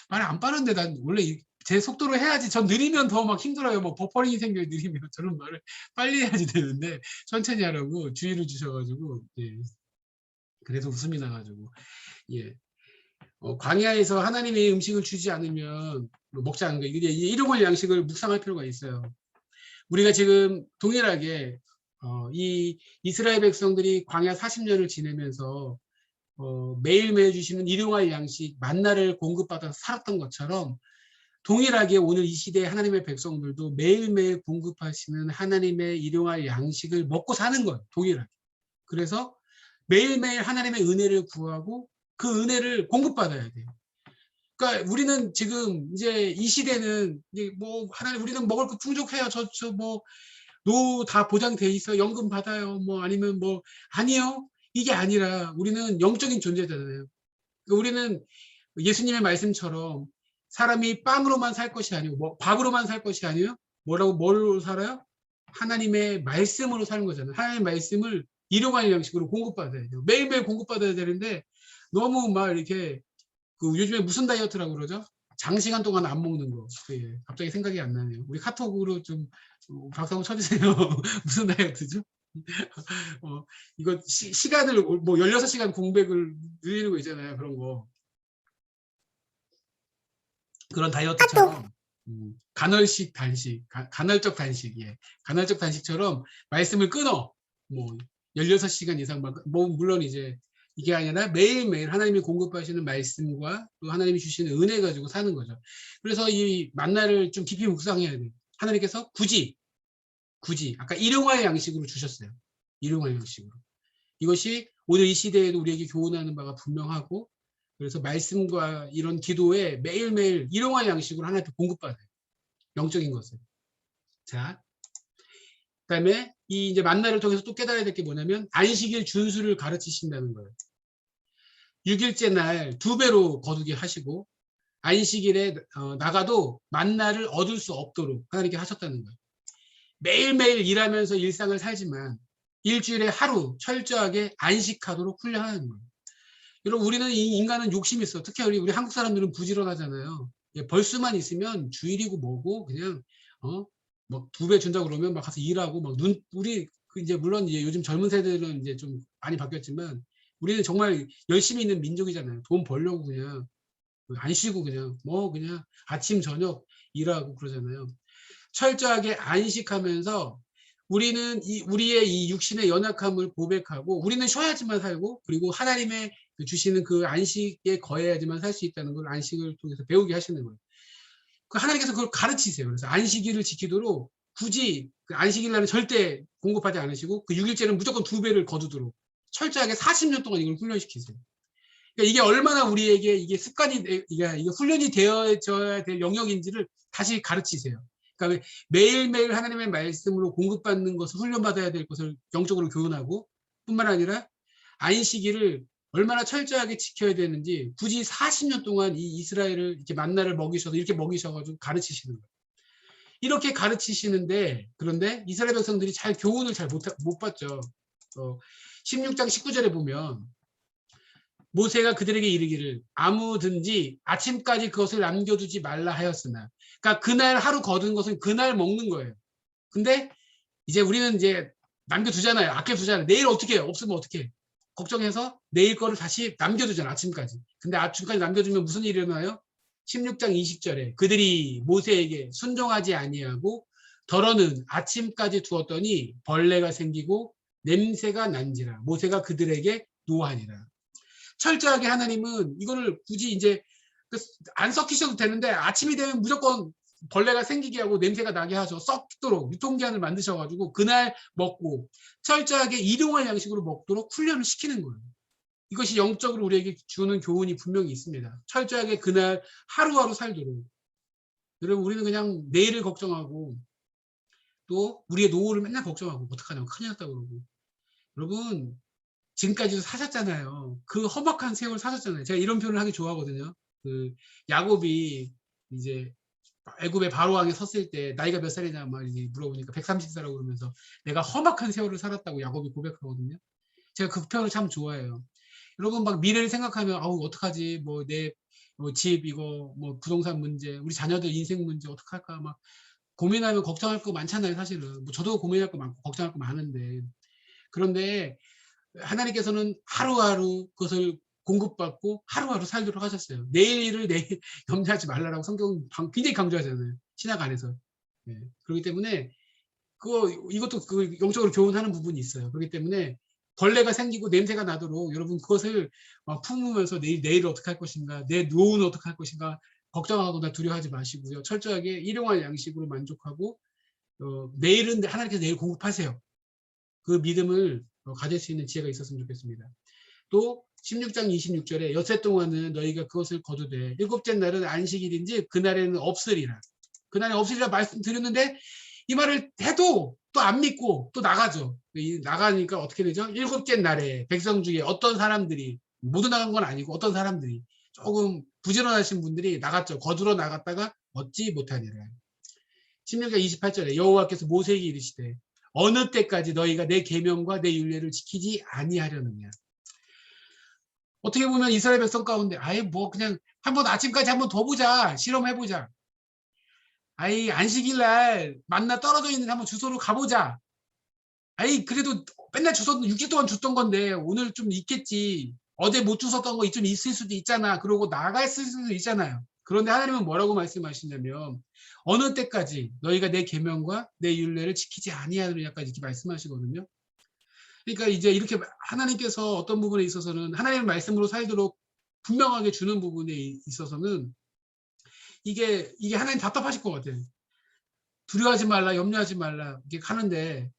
안 빠른데 난 원래 제 속도로 해야지. 전 느리면 더 막 힘들어요. 뭐 버퍼링이 생겨요. 느리면 저런 말을 빨리 해야지 되는데 천천히 하라고 주의를 주셔가지고 그래서 웃음이 나가지고 광야에서 하나님이 음식을 주지 않으면 먹지 않는 거예요. 일용할 양식을 묵상할 필요가 있어요. 우리가 지금 동일하게 이 이스라엘 백성들이 광야 40년을 지내면서 매일매일 주시는 일용할 양식 만나를 공급받아서 살았던 것처럼 동일하게 오늘 이 시대의 하나님의 백성들도 매일매일 공급하시는 하나님의 일용할 양식을 먹고 사는 거예요. 동일하게. 그래서 매일매일 하나님의 은혜를 구하고 그 은혜를 공급받아야 돼요. 그러니까 우리는 지금 이제 이 시대는 이제 뭐 하나님 우리는 먹을 거 풍족해요. 노 다 보장돼 있어. 연금 받아요. 뭐 아니면 뭐 아니요. 이게 아니라 우리는 영적인 존재잖아요. 그러니까 우리는 예수님의 말씀처럼 사람이 빵으로만 살 것이 아니고 뭐 밥으로만 살 것이 아니에요. 뭘로 살아요? 하나님의 말씀으로 사는 거잖아요. 하나님의 말씀을 일용할 양식으로 공급받아야 돼요. 매일매일 공급받아야 되는데 너무 막 이렇게 요즘에 무슨 다이어트라고 그러죠? 장시간 동안 안 먹는 거. 갑자기 생각이 안 나네요. 우리 카톡으로 좀 박수 한번 쳐주세요. 무슨 다이어트죠? 이거 시간을 뭐 16시간 공백을 늘리는 거 있잖아요. 그런 거. 그런 다이어트처럼 간헐적 단식, 간헐적 단식처럼 말씀을 끊어. 뭐 16시간 이상 뭐 물론 이제 이게 아니라 매일매일 하나님이 공급하시는 말씀과 또 하나님이 주시는 은혜 가지고 사는 거죠. 그래서 이 만나를 좀 깊이 묵상해야 돼요. 하나님께서 굳이 아까 일용할 양식으로 주셨어요. 일용할 양식으로. 이것이 오늘 이 시대에도 우리에게 교훈하는 바가 분명하고 그래서 말씀과 이런 기도에 매일매일 일용할 양식으로 하나님께 공급받아요. 영적인 것을. 자, 그다음에 이 이제 만나를 통해서 또 깨달아야 될 게 뭐냐면 안식일 준수를 가르치신다는 거예요. 6일째 날 2배로 거두게 하시고 안식일에 나가도 만나를 얻을 수 없도록 하나님께 하셨다는 거예요. 매일매일 일하면서 일상을 살지만 일주일에 하루 철저하게 안식하도록 훈련하는 거예요. 여러분 우리는 이 인간은 욕심이 있어. 특히 우리 한국 사람들은 부지런하잖아요. 벌수만 있으면 주일이고 뭐고 그냥 막 2배 준다고 그러면 막 가서 일하고 막 우리 이제 물론 이제 요즘 젊은 세대들은 이제 좀 많이 바뀌었지만 우리는 정말 열심히 있는 민족이잖아요. 돈 벌려고 그냥 안 쉬고 그냥 그냥 아침 저녁 일하고 그러잖아요. 철저하게 안식하면서 우리는 우리의 이 육신의 연약함을 고백하고 우리는 쉬어야지만 살고 그리고 하나님의 주시는 그 안식에 거해야지만 살 수 있다는 걸 안식을 통해서 배우게 하시는 거예요. 하나님께서 그걸 가르치세요. 그래서 안식일을 지키도록 굳이 그 안식일 날은 절대 공급하지 않으시고 그 6일째는 무조건 2배를 거두도록 철저하게 40년 동안 이걸 훈련시키세요. 그러니까 이게 얼마나 우리에게 이게 습관이 이게 훈련이 되어져야 될 영역인지를 다시 가르치세요. 그러니까 매일매일 하나님의 말씀으로 공급받는 것을 훈련받아야 될 것을 영적으로 교훈하고 뿐만 아니라 안식일을 얼마나 철저하게 지켜야 되는지 굳이 40년 동안 이 이스라엘을 이렇게 만나를 먹이셔서 이렇게 먹이셔가지고 가르치시는 거예요. 이렇게 가르치시는데 그런데 이스라엘 백성들이 잘 교훈을 잘 못 받죠. 16장 19절에 보면 모세가 그들에게 이르기를 아무든지 아침까지 그것을 남겨두지 말라 하였으나 그러니까 그날 하루 거둔 것은 그날 먹는 거예요. 근데 이제 우리는 이제 남겨두잖아요. 아껴두잖아요. 내일 어떻게 해요? 없으면 어떻게 해? 걱정해서 내일 거를 다시 남겨두잖아요. 아침까지. 근데 아침까지 남겨두면 무슨 일이 일어나요? 16장 20절에 그들이 모세에게 순종하지 아니하고 덜어는 아침까지 두었더니 벌레가 생기고 냄새가 난지라 모세가 그들에게 노하니라. 철저하게 하나님은 이거를 굳이 이제 안 썩히셔도 되는데 아침이 되면 무조건 벌레가 생기게 하고 냄새가 나게 하셔 썩도록 유통기한을 만드셔가지고 그날 먹고 철저하게 일용할 양식으로 먹도록 훈련을 시키는 거예요. 이것이 영적으로 우리에게 주는 교훈이 분명히 있습니다. 철저하게 그날 하루하루 살도록. 여러분 우리는 그냥 내일을 걱정하고 또 우리의 노후를 맨날 걱정하고 어떡하냐고 큰일 났다고 그러고. 여러분 지금까지도 사셨잖아요. 그 험악한 세월 사셨잖아요. 제가 이런 표현을 하기 좋아하거든요. 그 야곱이 이제 애굽의 바로 왕에 섰을 때 나이가 몇 살이냐 막 물어보니까 130살이라고 그러면서 내가 험악한 세월을 살았다고 야곱이 고백하거든요. 제가 그 표현을 참 좋아해요. 여러분 막 미래를 생각하면 아우 어떡하지 뭐 내 집 이거 뭐 부동산 문제 우리 자녀들 인생 문제 어떡할까 막 고민하면 걱정할 거 많잖아요. 사실은 뭐 저도 고민할 거 많고 걱정할 거 많은데 그런데 하나님께서는 하루하루 그것을 공급받고 하루하루 살도록 하셨어요. 내일 일을 내일 염려하지 말라라고 성경은 굉장히 강조하잖아요. 신약 안에서. 네. 그렇기 때문에 이것도 그 영적으로 교훈하는 부분이 있어요. 그렇기 때문에 벌레가 생기고 냄새가 나도록 여러분 그것을 품으면서 내일 어떻게 할 것인가, 내 노후는 어떻게 할 것인가 걱정하거나 두려워하지 마시고요. 철저하게 일용할 양식으로 만족하고 내일은 하나님께서 내일 공급하세요. 그 믿음을 가질 수 있는 지혜가 있었으면 좋겠습니다. 또 16장 26절에 엿새 동안은 너희가 그것을 거두되 일곱째 날은 안식일인지 그날에는 없으리라. 그날에 없으리라 말씀드렸는데 이 말을 해도 또 안 믿고 또 나가죠. 나가니까 어떻게 되죠? 일곱째 날에 백성 중에 어떤 사람들이 모두 나간 건 아니고 어떤 사람들이 조금 부지런하신 분들이 나갔죠. 거두러 나갔다가 얻지 못하니라. 16장 28절에 여호와께서 모세에게 이르시되 어느 때까지 너희가 내 계명과 내 율례를 지키지 아니하려느냐. 어떻게 보면 이스라엘 백성 가운데 아예 뭐 그냥 한번 아침까지 한번 더 보자. 실험해보자. 아이 안식일날 만나 떨어져 있는데 한번 주소로 가보자. 아이 그래도 맨날 주소 6일 동안 줬던 건데 오늘 좀 있겠지. 어제 못 주웠던 거 좀 있을 수도 있잖아. 그러고 나갈 수도 있잖아요. 그런데 하나님은 뭐라고 말씀하시냐면 어느 때까지 너희가 내 계명과 내 율례를 지키지 아니하느냐까지 이렇게 말씀하시거든요. 그러니까 이제 이렇게 하나님께서 어떤 부분에 있어서는 하나님의 말씀으로 살도록 분명하게 주는 부분에 있어서는 이게 하나님 답답하실 것 같아요. 두려워하지 말라, 염려하지 말라 이렇게 하는데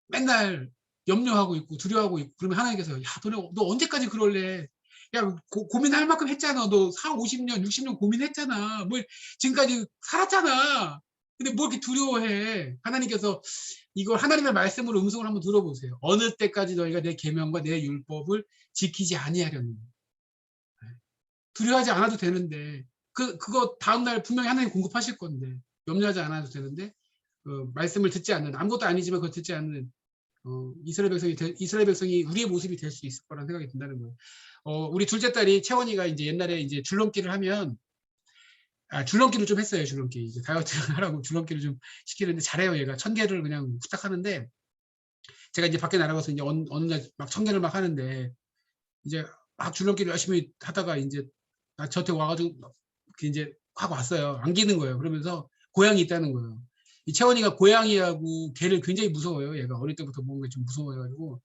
맨날 염려하고 있고 두려워하고 있고 그러면 하나님께서 야, 너 언제까지 그럴래? 야, 고민할 만큼 했잖아. 너 40, 50년, 60년 고민했잖아. 뭐 지금까지 살았잖아. 근데 뭐 이렇게 두려워해. 하나님께서 이걸 하나님의 말씀으로 음성을 한번 들어보세요. 어느 때까지 너희가 내 계명과 내 율법을 지키지 아니하려느냐. 두려워하지 않아도 되는데 그거 다음날 분명히 하나님 공급하실 건데 염려하지 않아도 되는데 말씀을 듣지 않는 아무것도 아니지만 그걸 듣지 않는 이스라엘 백성이 우리의 모습이 될 수 있을 거라는 생각이 든다는 거예요. 우리 둘째 딸이 채원이가 이제 옛날에 이제 줄넘기를 하면 줄넘기를 좀 했어요. 줄넘기 이제 다이어트를 하라고 줄넘기를 좀 시키는데 잘해요. 얘가 1000개를 그냥 후딱 하는데 제가 이제 밖에 나가서 이제 어느 날 막 1000개를 막 하는데 이제 막 줄넘기를 열심히 하다가 이제 저한테 와가지고 이제 확 왔어요. 안기는 거예요. 그러면서 고양이 있다는 거예요. 이 채원이가 고양이하고 개를 굉장히 무서워요. 얘가 어릴 때부터 뭔가 좀 무서워해가지고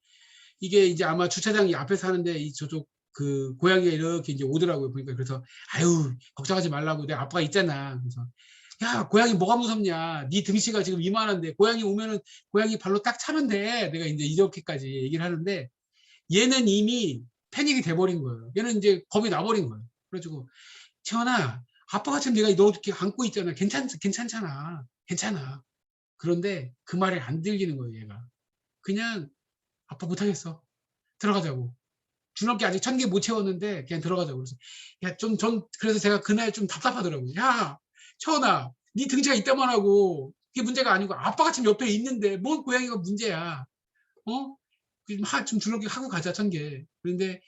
이게 이제 아마 주차장 앞에서 하는데 이 저쪽 그 고양이가 이렇게 이제 오더라고요. 보니까 그래서 아유 걱정하지 말라고 내 아빠가 있잖아. 그래서 야 고양이 뭐가 무섭냐? 네 등치가 지금 이만한데 고양이 오면은 고양이 발로 딱 차면 돼. 내가 이제 이렇게까지 얘기를 하는데 얘는 이미 패닉이 돼버린 거예요. 얘는 이제 겁이 나버린 거예요. 그래가지고 채원아 아빠가 지금 내가 너 이렇게 안고 있잖아. 괜찮잖아. 괜찮아. 그런데 그 말이 안 들리는 거예요. 얘가 그냥 아빠 못하겠어. 들어가자고. 줄넘기 아직 1000개 못 채웠는데 그냥 들어가자고. 그래서 야, 그래서 제가 그날 좀 답답하더라고요. 야, 채원아, 네 등치가 이따만 하고 그게 문제가 아니고 아빠가 지금 옆에 있는데 뭔 고양이가 문제야. 좀 줄넘기 하고 가자 1000개. 그런데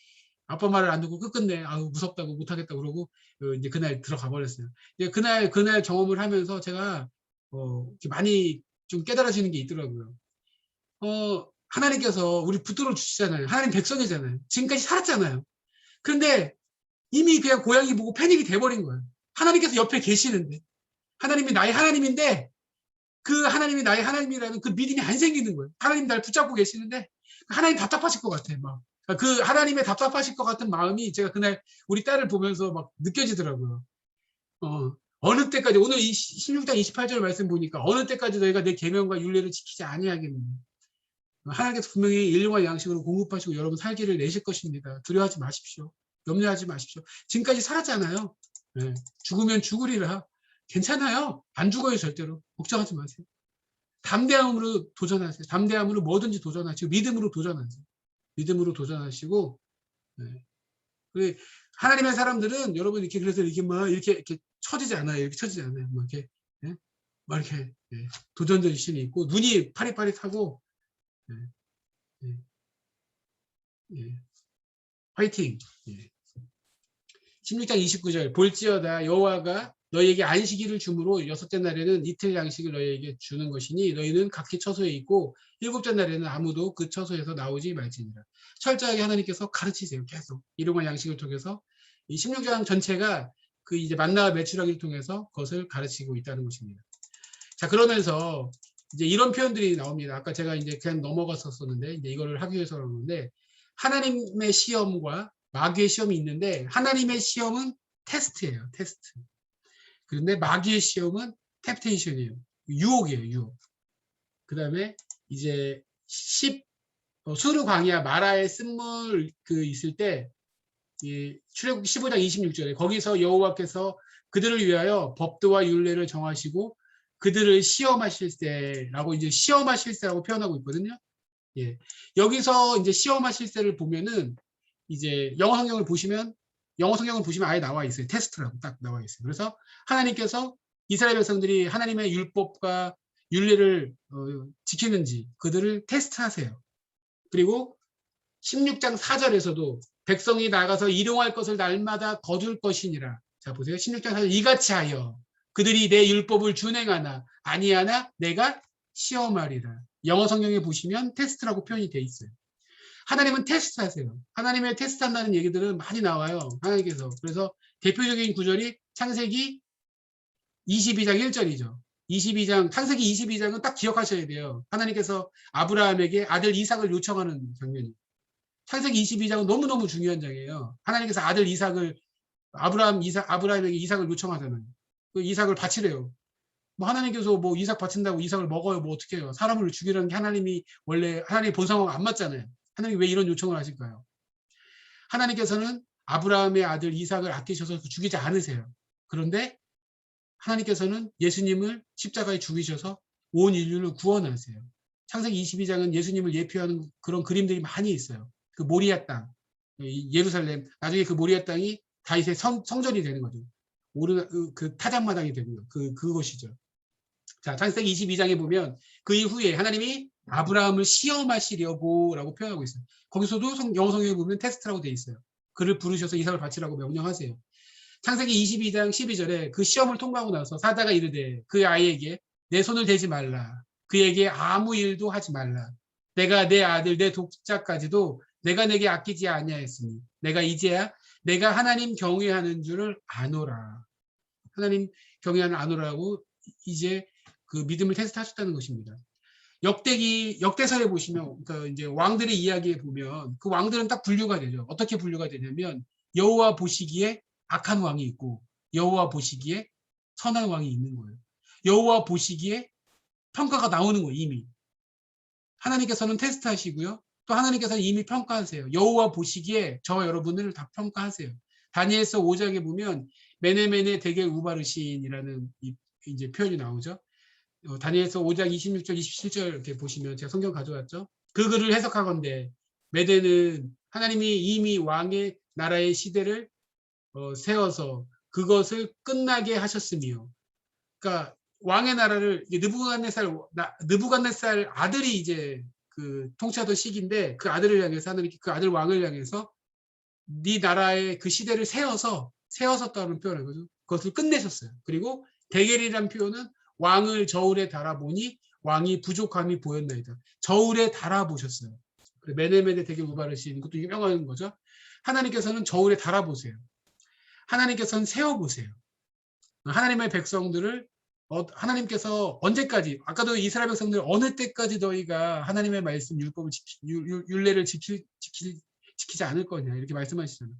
아빠 말을 안 듣고 끝끝내 아우 무섭다고 못하겠다 그러고 이제 그날 들어가 버렸어요. 이제 그날 경험을 하면서 제가 이렇게 많이 좀 깨달아지는 게 있더라고요. 하나님께서 우리 붙들어 주시잖아요. 하나님 백성이잖아요. 지금까지 살았잖아요. 그런데 이미 그냥 고양이 보고 패닉이 돼버린 거예요. 하나님께서 옆에 계시는데 하나님이 나의 하나님인데 그 하나님이 나의 하나님이라는 그 믿음이 안 생기는 거예요. 하나님 날 붙잡고 계시는데 하나님 답답하실 것 같아요. 막. 그 하나님의 답답하실 것 같은 마음이 제가 그날 우리 딸을 보면서 막 느껴지더라고요. 어느 때까지 오늘 16장 28절 말씀 보니까 어느 때까지 너희가 내 계명과 율례를 지키지 아니하겠느냐. 하나님께서 분명히 일용할 양식으로 공급하시고 여러분 살기를 내실 것입니다. 두려워하지 마십시오. 염려하지 마십시오. 지금까지 살았잖아요. 네. 죽으면 죽으리라. 괜찮아요. 안 죽어요 절대로. 걱정하지 마세요. 담대함으로 도전하세요. 담대함으로 뭐든지 도전하시고 믿음으로 도전하세요. 믿음으로 도전하시고 네. 하나님의 사람들은 여러분 이렇게 그래서 이렇게 막 이렇게 처지지 않아요. 이렇게 처지지 않아요. 막 이렇게 네? 막 이렇게 도전정신이 있고 눈이 파릿파릿하고 화이팅. 16장 29절 볼지어다 여호와가 너희에게 안식일을 주므로 6째 날에는 이틀 양식을 너희에게 주는 것이니 너희는 각기 처소에 있고 7째 날에는 아무도 그 처소에서 나오지 말지니라. 철저하게 하나님께서 가르치세요. 계속 일용할 양식을 통해서 이 16장 전체가 그 이제 만나와 메추라기를 통해서 그것을 가르치고 있다는 것입니다. 자 그러면서 이제 이런 표현들이 나옵니다. 아까 제가 이제 그냥 넘어갔었는데 이제 이거를 하기 위해서 그러는데 하나님의 시험과 마귀의 시험이 있는데 하나님의 시험은 테스트예요. 테스트. 그런데 마귀의 시험은 템테이션이에요. 유혹이에요. 유혹. 그 다음에 이제 수르 광야 마라의 쓴물 그 있을 때 출애굽기 15장 26절에 거기서 여호와께서 그들을 위하여 법도와 율례를 정하시고 그들을 시험하실 때라고 이제 시험하실 때라고 표현하고 있거든요. 예. 여기서 이제 시험하실 때를 보면은 이제 영어 성경을 보시면 아예 나와 있어요. 테스트라고 딱 나와 있어요. 그래서 하나님께서 이스라엘 백성들이 하나님의 율법과 율례를 지키는지 그들을 테스트하세요. 그리고 16장 4절에서도 백성이 나가서 일용할 것을 날마다 거둘 것이니라. 자 보세요. 16장 4절 이같이 하여 그들이 내 율법을 준행하나 아니하나 내가 시험하리라. 영어 성경에 보시면 테스트라고 표현이 돼 있어요. 하나님은 테스트하세요. 하나님의 테스트한다는 얘기들은 많이 나와요. 하나님께서. 그래서 대표적인 구절이 창세기 22장 1절이죠. 창세기 22장은 딱 기억하셔야 돼요. 하나님께서 아브라함에게 아들 이삭을 요청하는 장면이에요. 창세기 22장은 너무너무 중요한 장이에요. 하나님께서 아들 이삭을 아브라함에게 이삭을 요청하잖아요. 그 이삭을 바치래요. 뭐 하나님께서 뭐 이삭 바친다고 이삭을 먹어요. 뭐 어떻게 해요. 사람을 죽이라는 게 하나님이 원래 하나님 본성하고 안 맞잖아요. 하나님이 왜 이런 요청을 하실까요? 하나님께서는 아브라함의 아들 이삭을 아끼셔서 죽이지 않으세요. 그런데 하나님께서는 예수님을 십자가에 죽이셔서 온 인류를 구원하세요. 창세기 22장은 예수님을 예표하는 그런 그림들이 많이 있어요. 그 모리아 땅, 예루살렘, 나중에 그 모리아 땅이 다윗의 성전이 되는 거죠. 그 타작마당이 되는 거, 그것이죠. 자, 창세기 22장에 보면 그 이후에 하나님이 아브라함을 시험하시려고라고 표현하고 있어요. 거기서도 영어 성경에 보면 테스트라고 돼 있어요. 그를 부르셔서 이삭을 바치라고 명령하세요. 창세기 22장 12절에 그 시험을 통과하고 나서 사다가 이르되 그 아이에게 내 손을 대지 말라. 그에게 아무 일도 하지 말라. 내가 내 아들 내 독자까지도 내가 내게 아끼지 아니하였으니 내가 이제야 내가 하나님 경외하는 줄을 아노라. 하나님 경외하는 아노라고 이제 그 믿음을 테스트하셨다는 것입니다. 역대설에 보시면 그러니까 이제 왕들의 이야기에 보면 그 왕들은 딱 분류가 되죠. 어떻게 분류가 되냐면 여호와 보시기에 악한 왕이 있고 여호와 보시기에 선한 왕이 있는 거예요. 여호와 보시기에 평가가 나오는 거예요. 이미 하나님께서는 테스트하시고요. 또 하나님께서는 이미 평가하세요. 여호와 보시기에 저와 여러분을 다 평가하세요. 다니엘서 5장에 보면 메네메네 데겔 우바르신이라는 이제 표현이 나오죠. 다니엘서 5장 26절 27절 이렇게 보시면 제가 성경 가져왔죠. 그 글을 해석하건대 메대는 하나님이 이미 왕의 나라의 시대를 세워서 그것을 끝나게 하셨으며, 그러니까 왕의 나라를 느부갓네살 아들이 이제 그 통치하던 시기인데 그 아들을 향해서 하나님께 그 아들 왕을 향해서 네 나라의 그 시대를 세웠었다는 표현을 거죠. 그것을 끝내셨어요. 그리고 데겔이라는 표현은 왕을 저울에 달아보니 왕이 부족함이 보였나이다. 저울에 달아보셨어요. 메네메네 데겔 우바르신 이것도 유명한 거죠. 하나님께서는 저울에 달아보세요. 하나님께서는 세워보세요. 하나님의 백성들을 하나님께서 언제까지, 아까도 이스라엘 백성들 어느 때까지 너희가 하나님의 말씀 율법을 율례를 지키지 않을 거냐 이렇게 말씀하시잖아요.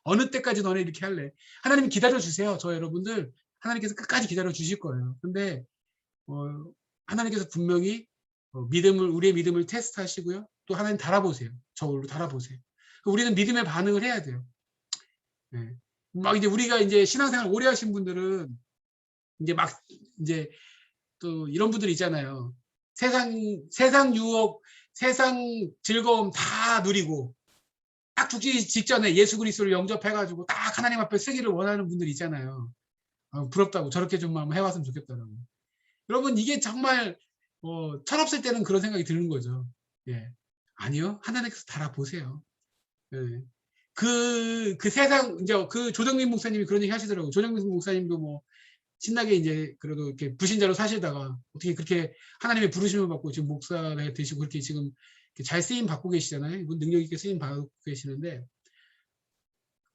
어느 때까지 너네 이렇게 할래? 하나님 기다려주세요. 저 여러분들 하나님께서 끝까지 기다려주실 거예요. 근데 하나님께서 분명히 우리의 믿음을 테스트하시고요. 또 하나님 달아보세요. 저울로 달아보세요. 우리는 믿음의 반응을 해야 돼요. 네. 막 이제 우리가 이제 신앙생활 오래 하신 분들은 이제 또 이런 분들 있잖아요. 세상 유혹, 세상 즐거움 다 누리고 딱 죽기 직전에 예수 그리스도를 영접해가지고 딱 하나님 앞에 서기를 원하는 분들 있잖아요. 부럽다고 저렇게 좀 한번 해왔으면 좋겠다라고. 여러분 이게 정말 철없을 때는 그런 생각이 드는 거죠. 예. 아니요, 하나님께서 달아보세요. 예. 그 세상 이제 그 조정민 목사님이 그런 얘기 하시더라고요. 조정민 목사님도 뭐 신나게 이제 그래도 이렇게 불신자로 사시다가 어떻게 그렇게 하나님의 부르심을 받고 지금 목사가 되시고 그렇게 지금 잘 쓰임 받고 계시잖아요. 이분 능력 있게 쓰임 받고 계시는데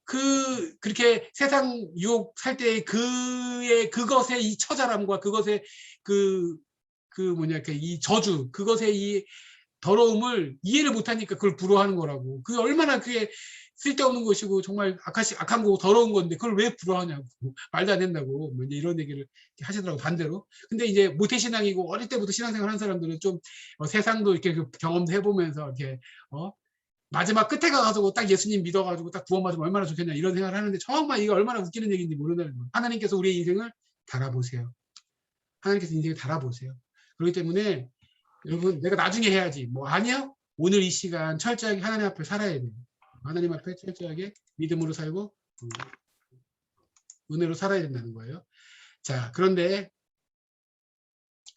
그렇게 세상 유혹 살 때 그것의 이 처절함과 그것의 이 저주, 그것의 이 더러움을 이해를 못하니까 그걸 부러워하는 거라고. 그게 얼마나 그게 쓸데없는 것이고 정말 악한 거고 더러운 건데 그걸 왜 부러워하냐고. 말도 안 된다고. 뭐 이제 이런 얘기를 하시더라고, 반대로. 근데 이제 모태신앙이고 어릴 때부터 신앙생활 한 사람들은 좀 세상도 이렇게 경험도 해보면서 이렇게 마지막 끝에 가가지고 딱 예수님 믿어가지고 딱 구원받으면 얼마나 좋겠냐 이런 생각을 하는데 정말 이게 얼마나 웃기는 얘기인지 모른다는 거예요. 하나님께서 우리의 인생을 달아보세요. 하나님께서 인생을 달아보세요. 그렇기 때문에 여러분 내가 나중에 해야지 뭐 아니야? 오늘 이 시간 철저하게 하나님 앞에 살아야 돼요. 하나님 앞에 철저하게 믿음으로 살고 은혜로 살아야 된다는 거예요. 자, 그런데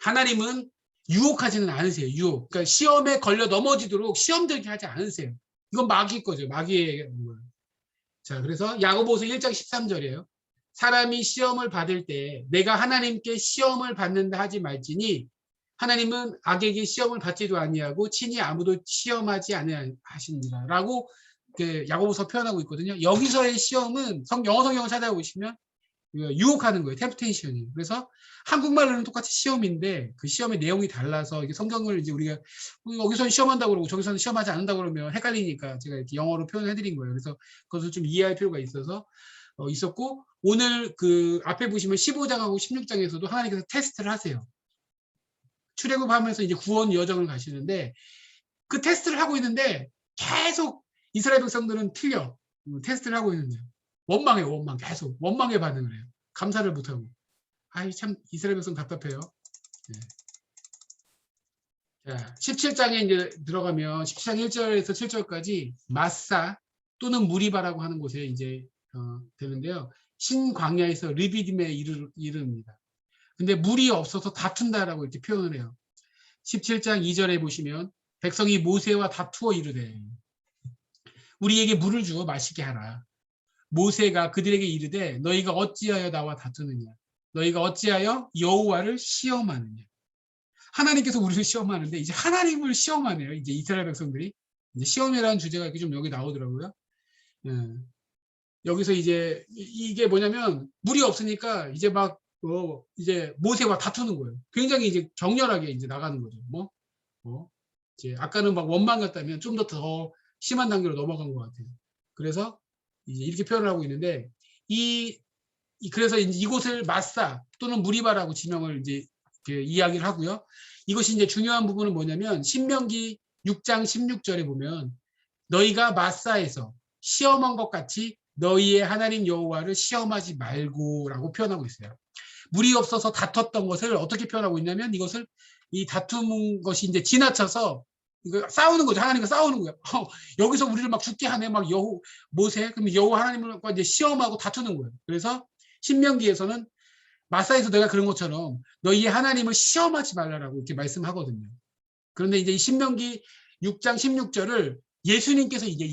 하나님은 유혹하지는 않으세요. 유혹. 그러니까 시험에 걸려 넘어지도록 시험 들게 하지 않으세요. 이건 마귀 거죠. 마귀의 거예요. 자, 그래서 야고보서 1장 13절이에요. 사람이 시험을 받을 때 내가 하나님께 시험을 받는다 하지 말지니 하나님은 악에게 시험을 받지도 아니하고 친히 아무도 시험하지 아니하시니라 라고 야고보서 표현하고 있거든요. 여기서의 시험은 영어 성경을 찾아보시면 유혹하는 거예요. 템프테이션이. 그래서 한국말로는 똑같이 시험인데 그 시험의 내용이 달라서 이게 성경을 이제 우리가 여기서는 시험한다고 그러고 저기서는 시험하지 않는다고 그러면 헷갈리니까 제가 이렇게 영어로 표현해 드린 거예요. 그래서 그것을 좀 이해할 필요가 있었고 오늘 그 앞에 보시면 15장하고 16장에서도 하나님께서 테스트를 하세요. 출애굽하면서 이제 구원 여정을 가시는데 그 테스트를 하고 있는데 계속 이스라엘 백성들은 틀려. 테스트를 하고 있는데 원망해요. 계속 원망의 반응을 해요. 감사를 못하고 아이 참 이스라엘 백성 답답해요. 네. 자, 17장에 이제 들어가면 17장 1절에서 7절까지 마사 또는 무리바라고 하는 곳에 이제 되는데요. 신광야에서 르비딤에 이릅니다. 근데 물이 없어서 다툰다라고 이렇게 표현을 해요. 17장 2절에 보시면 백성이 모세와 다투어 이르되 우리에게 물을 주어 마시게 하라. 모세가 그들에게 이르되 너희가 어찌하여 나와 다투느냐? 너희가 어찌하여 여호와를 시험하느냐? 하나님께서 우리를 시험하는데 이제 하나님을 시험하네요. 이제 이스라엘 백성들이 이제 시험이라는 주제가 이렇게 좀 여기 나오더라고요. 예. 여기서 이제 이게 뭐냐면 물이 없으니까 이제 막 이제 모세와 다투는 거예요. 굉장히 이제 격렬하게 이제 나가는 거죠. 이제 아까는 막 원망 같다면 좀 더 심한 단계로 넘어간 것 같아요. 그래서 이제 이렇게 표현을 하고 있는데 그래서 이제 이곳을 마사 또는 무리바라고 지명을 이제 이야기를 하고요. 이것이 이제 중요한 부분은 뭐냐면 신명기 6장 16절에 보면 너희가 마사에서 시험한 것 같이 너희의 하나님 여호와를 시험하지 말고라고 표현하고 있어요. 물이 없어서 다퉜던 것을 어떻게 표현하고 있냐면 이것을 이 다투는 것이 이제 지나쳐서 이거 싸우는 거죠. 하나님과 싸우는 거예요. 여기서 우리를 막 죽게 하네. 막 모세 그럼 여호와 하나님과 이제 시험하고 다투는 거예요. 그래서 신명기에서는 마사에서 내가 그런 것처럼 너희의 하나님을 시험하지 말라라고 이렇게 말씀하거든요. 그런데 이제 신명기 6장 16절을 예수님께서 이제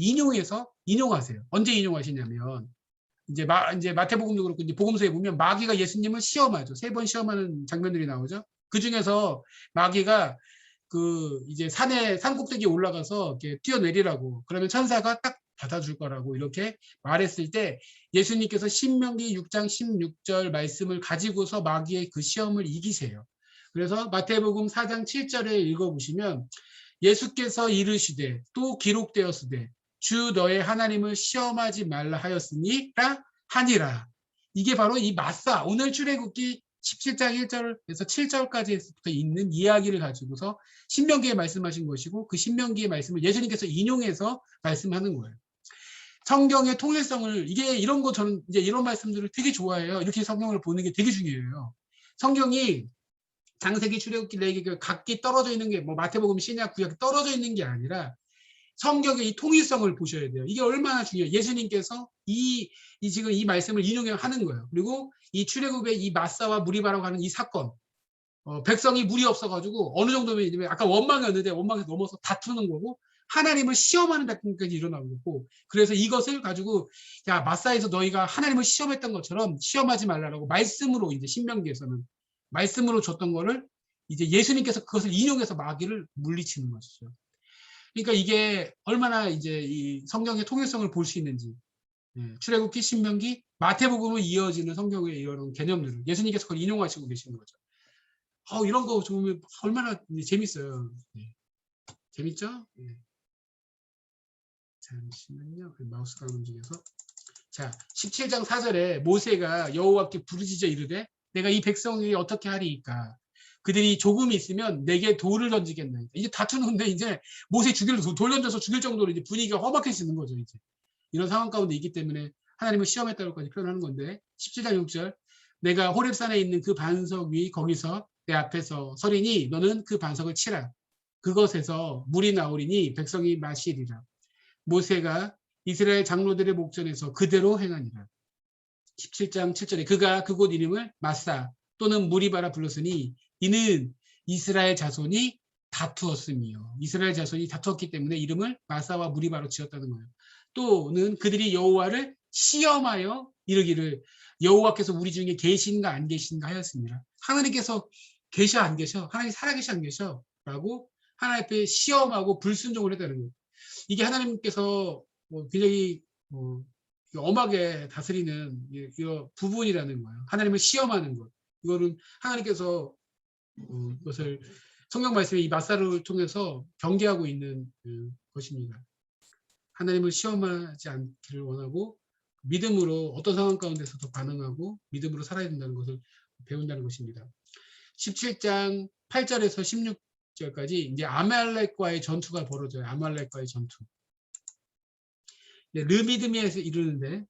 인용하세요. 언제 인용하시냐면 이제 마태복음도 그렇고 이제 복음서에 보면 마귀가 예수님을 시험하죠. 3번 시험하는 장면들이 나오죠. 그 중에서 마귀가 이제 산 꼭대기에 올라가서 이렇게 뛰어내리라고 그러면 천사가 딱 받아줄 거라고 이렇게 말했을 때 예수님께서 신명기 6장 16절 말씀을 가지고서 마귀의 그 시험을 이기세요. 그래서 마태복음 4장 7절에 읽어보시면 예수께서 이르시되 또 기록되었으되 주 너의 하나님을 시험하지 말라 하였으니라 하니라. 이게 바로 이 마사 오늘 출애굽기 17장 1절에서 7절까지부터 있는 이야기를 가지고서 신명기에 말씀하신 것이고 그 신명기의 말씀을 예수님께서 인용해서 말씀하는 거예요. 성경의 통일성을 이런 거 저는 이제 이런 말씀들을 되게 좋아해요. 이렇게 성경을 보는 게 되게 중요해요. 성경이 창세기, 출애굽기, 레위기 각기 떨어져 있는 게 마태복음, 신약, 구약이 떨어져 있는 게 아니라 성경의 이 통일성을 보셔야 돼요. 이게 얼마나 중요해요. 예수님께서 지금 이 말씀을 인용하는 거예요. 그리고 이 출애굽의 이 마사와 무리바라고 하는 이 사건, 백성이 물이 없어가지고 어느 정도면 아까 원망이었는데 원망에서 넘어서 다투는 거고 하나님을 시험하는 다툼까지 일어나고 있고 그래서 이것을 가지고 야 마사에서 너희가 하나님을 시험했던 것처럼 시험하지 말라라고 말씀으로 이제 신명기에서는 말씀으로 줬던 거를 이제 예수님께서 그것을 인용해서 마귀를 물리치는 것이죠. 그러니까 이게 얼마나 이제 이 성경의 통일성을 볼 수 있는지 출애굽기, 신명기, 마태복음으로 이어지는 성경의 이런 개념들을 예수님께서 그걸 인용하시고 계시는 거죠. 이런 거 보면 얼마나 재밌어요. 재밌죠? 잠시만요. 마우스가 움직여서. 자, 17장 4절에 모세가 여호와께 부르짖어 이르되 내가 이 백성이 어떻게 하리이까? 그들이 조금 있으면 내게 돌을 던지겠나이다. 이제 다투는데 이제 모세 돌 던져서 죽일 정도로 이제 분위기가 험악해지는 거죠. 이제 이런 상황 가운데 있기 때문에 하나님을 시험했다고까지 표현하는 건데 17장 6절 내가 호렙산에 있는 그 반석 위 거기서 내 앞에서 서리니 너는 그 반석을 치라. 그것에서 물이 나오리니 백성이 마시리라. 모세가 이스라엘 장로들의 목전에서 그대로 행하니라. 17장 7절에 그가 그곳 이름을 마사 또는 무리바라 불렀으니 이는 이스라엘 자손이 다투었으며 이스라엘 자손이 다투었기 때문에 이름을 마사와 무리바로 지었다는 거예요. 또는 그들이 여호와를 시험하여 이르기를 여호와께서 우리 중에 계신가 안 계신가 하였습니다. 하나님께서 계셔 안 계셔? 하나님 살아계셔 안 계셔? 라고 하나님 앞에 시험하고 불순종을 했다는 거예요. 이게 하나님께서 굉장히 엄하게 다스리는 부분이라는 거예요. 하나님을 시험하는 것. 이거는 하나님께서 이것을 성경 말씀의 이 마사를 통해서 경계하고 있는 것입니다. 하나님을 시험하지 않기를 원하고 믿음으로 어떤 상황 가운데서도 반응하고 믿음으로 살아야 된다는 것을 배운다는 것입니다. 17장 8절에서 16절까지 이제 아말렉과의 전투가 벌어져요. 아말렉과의 전투. 르비드미에서 이르는데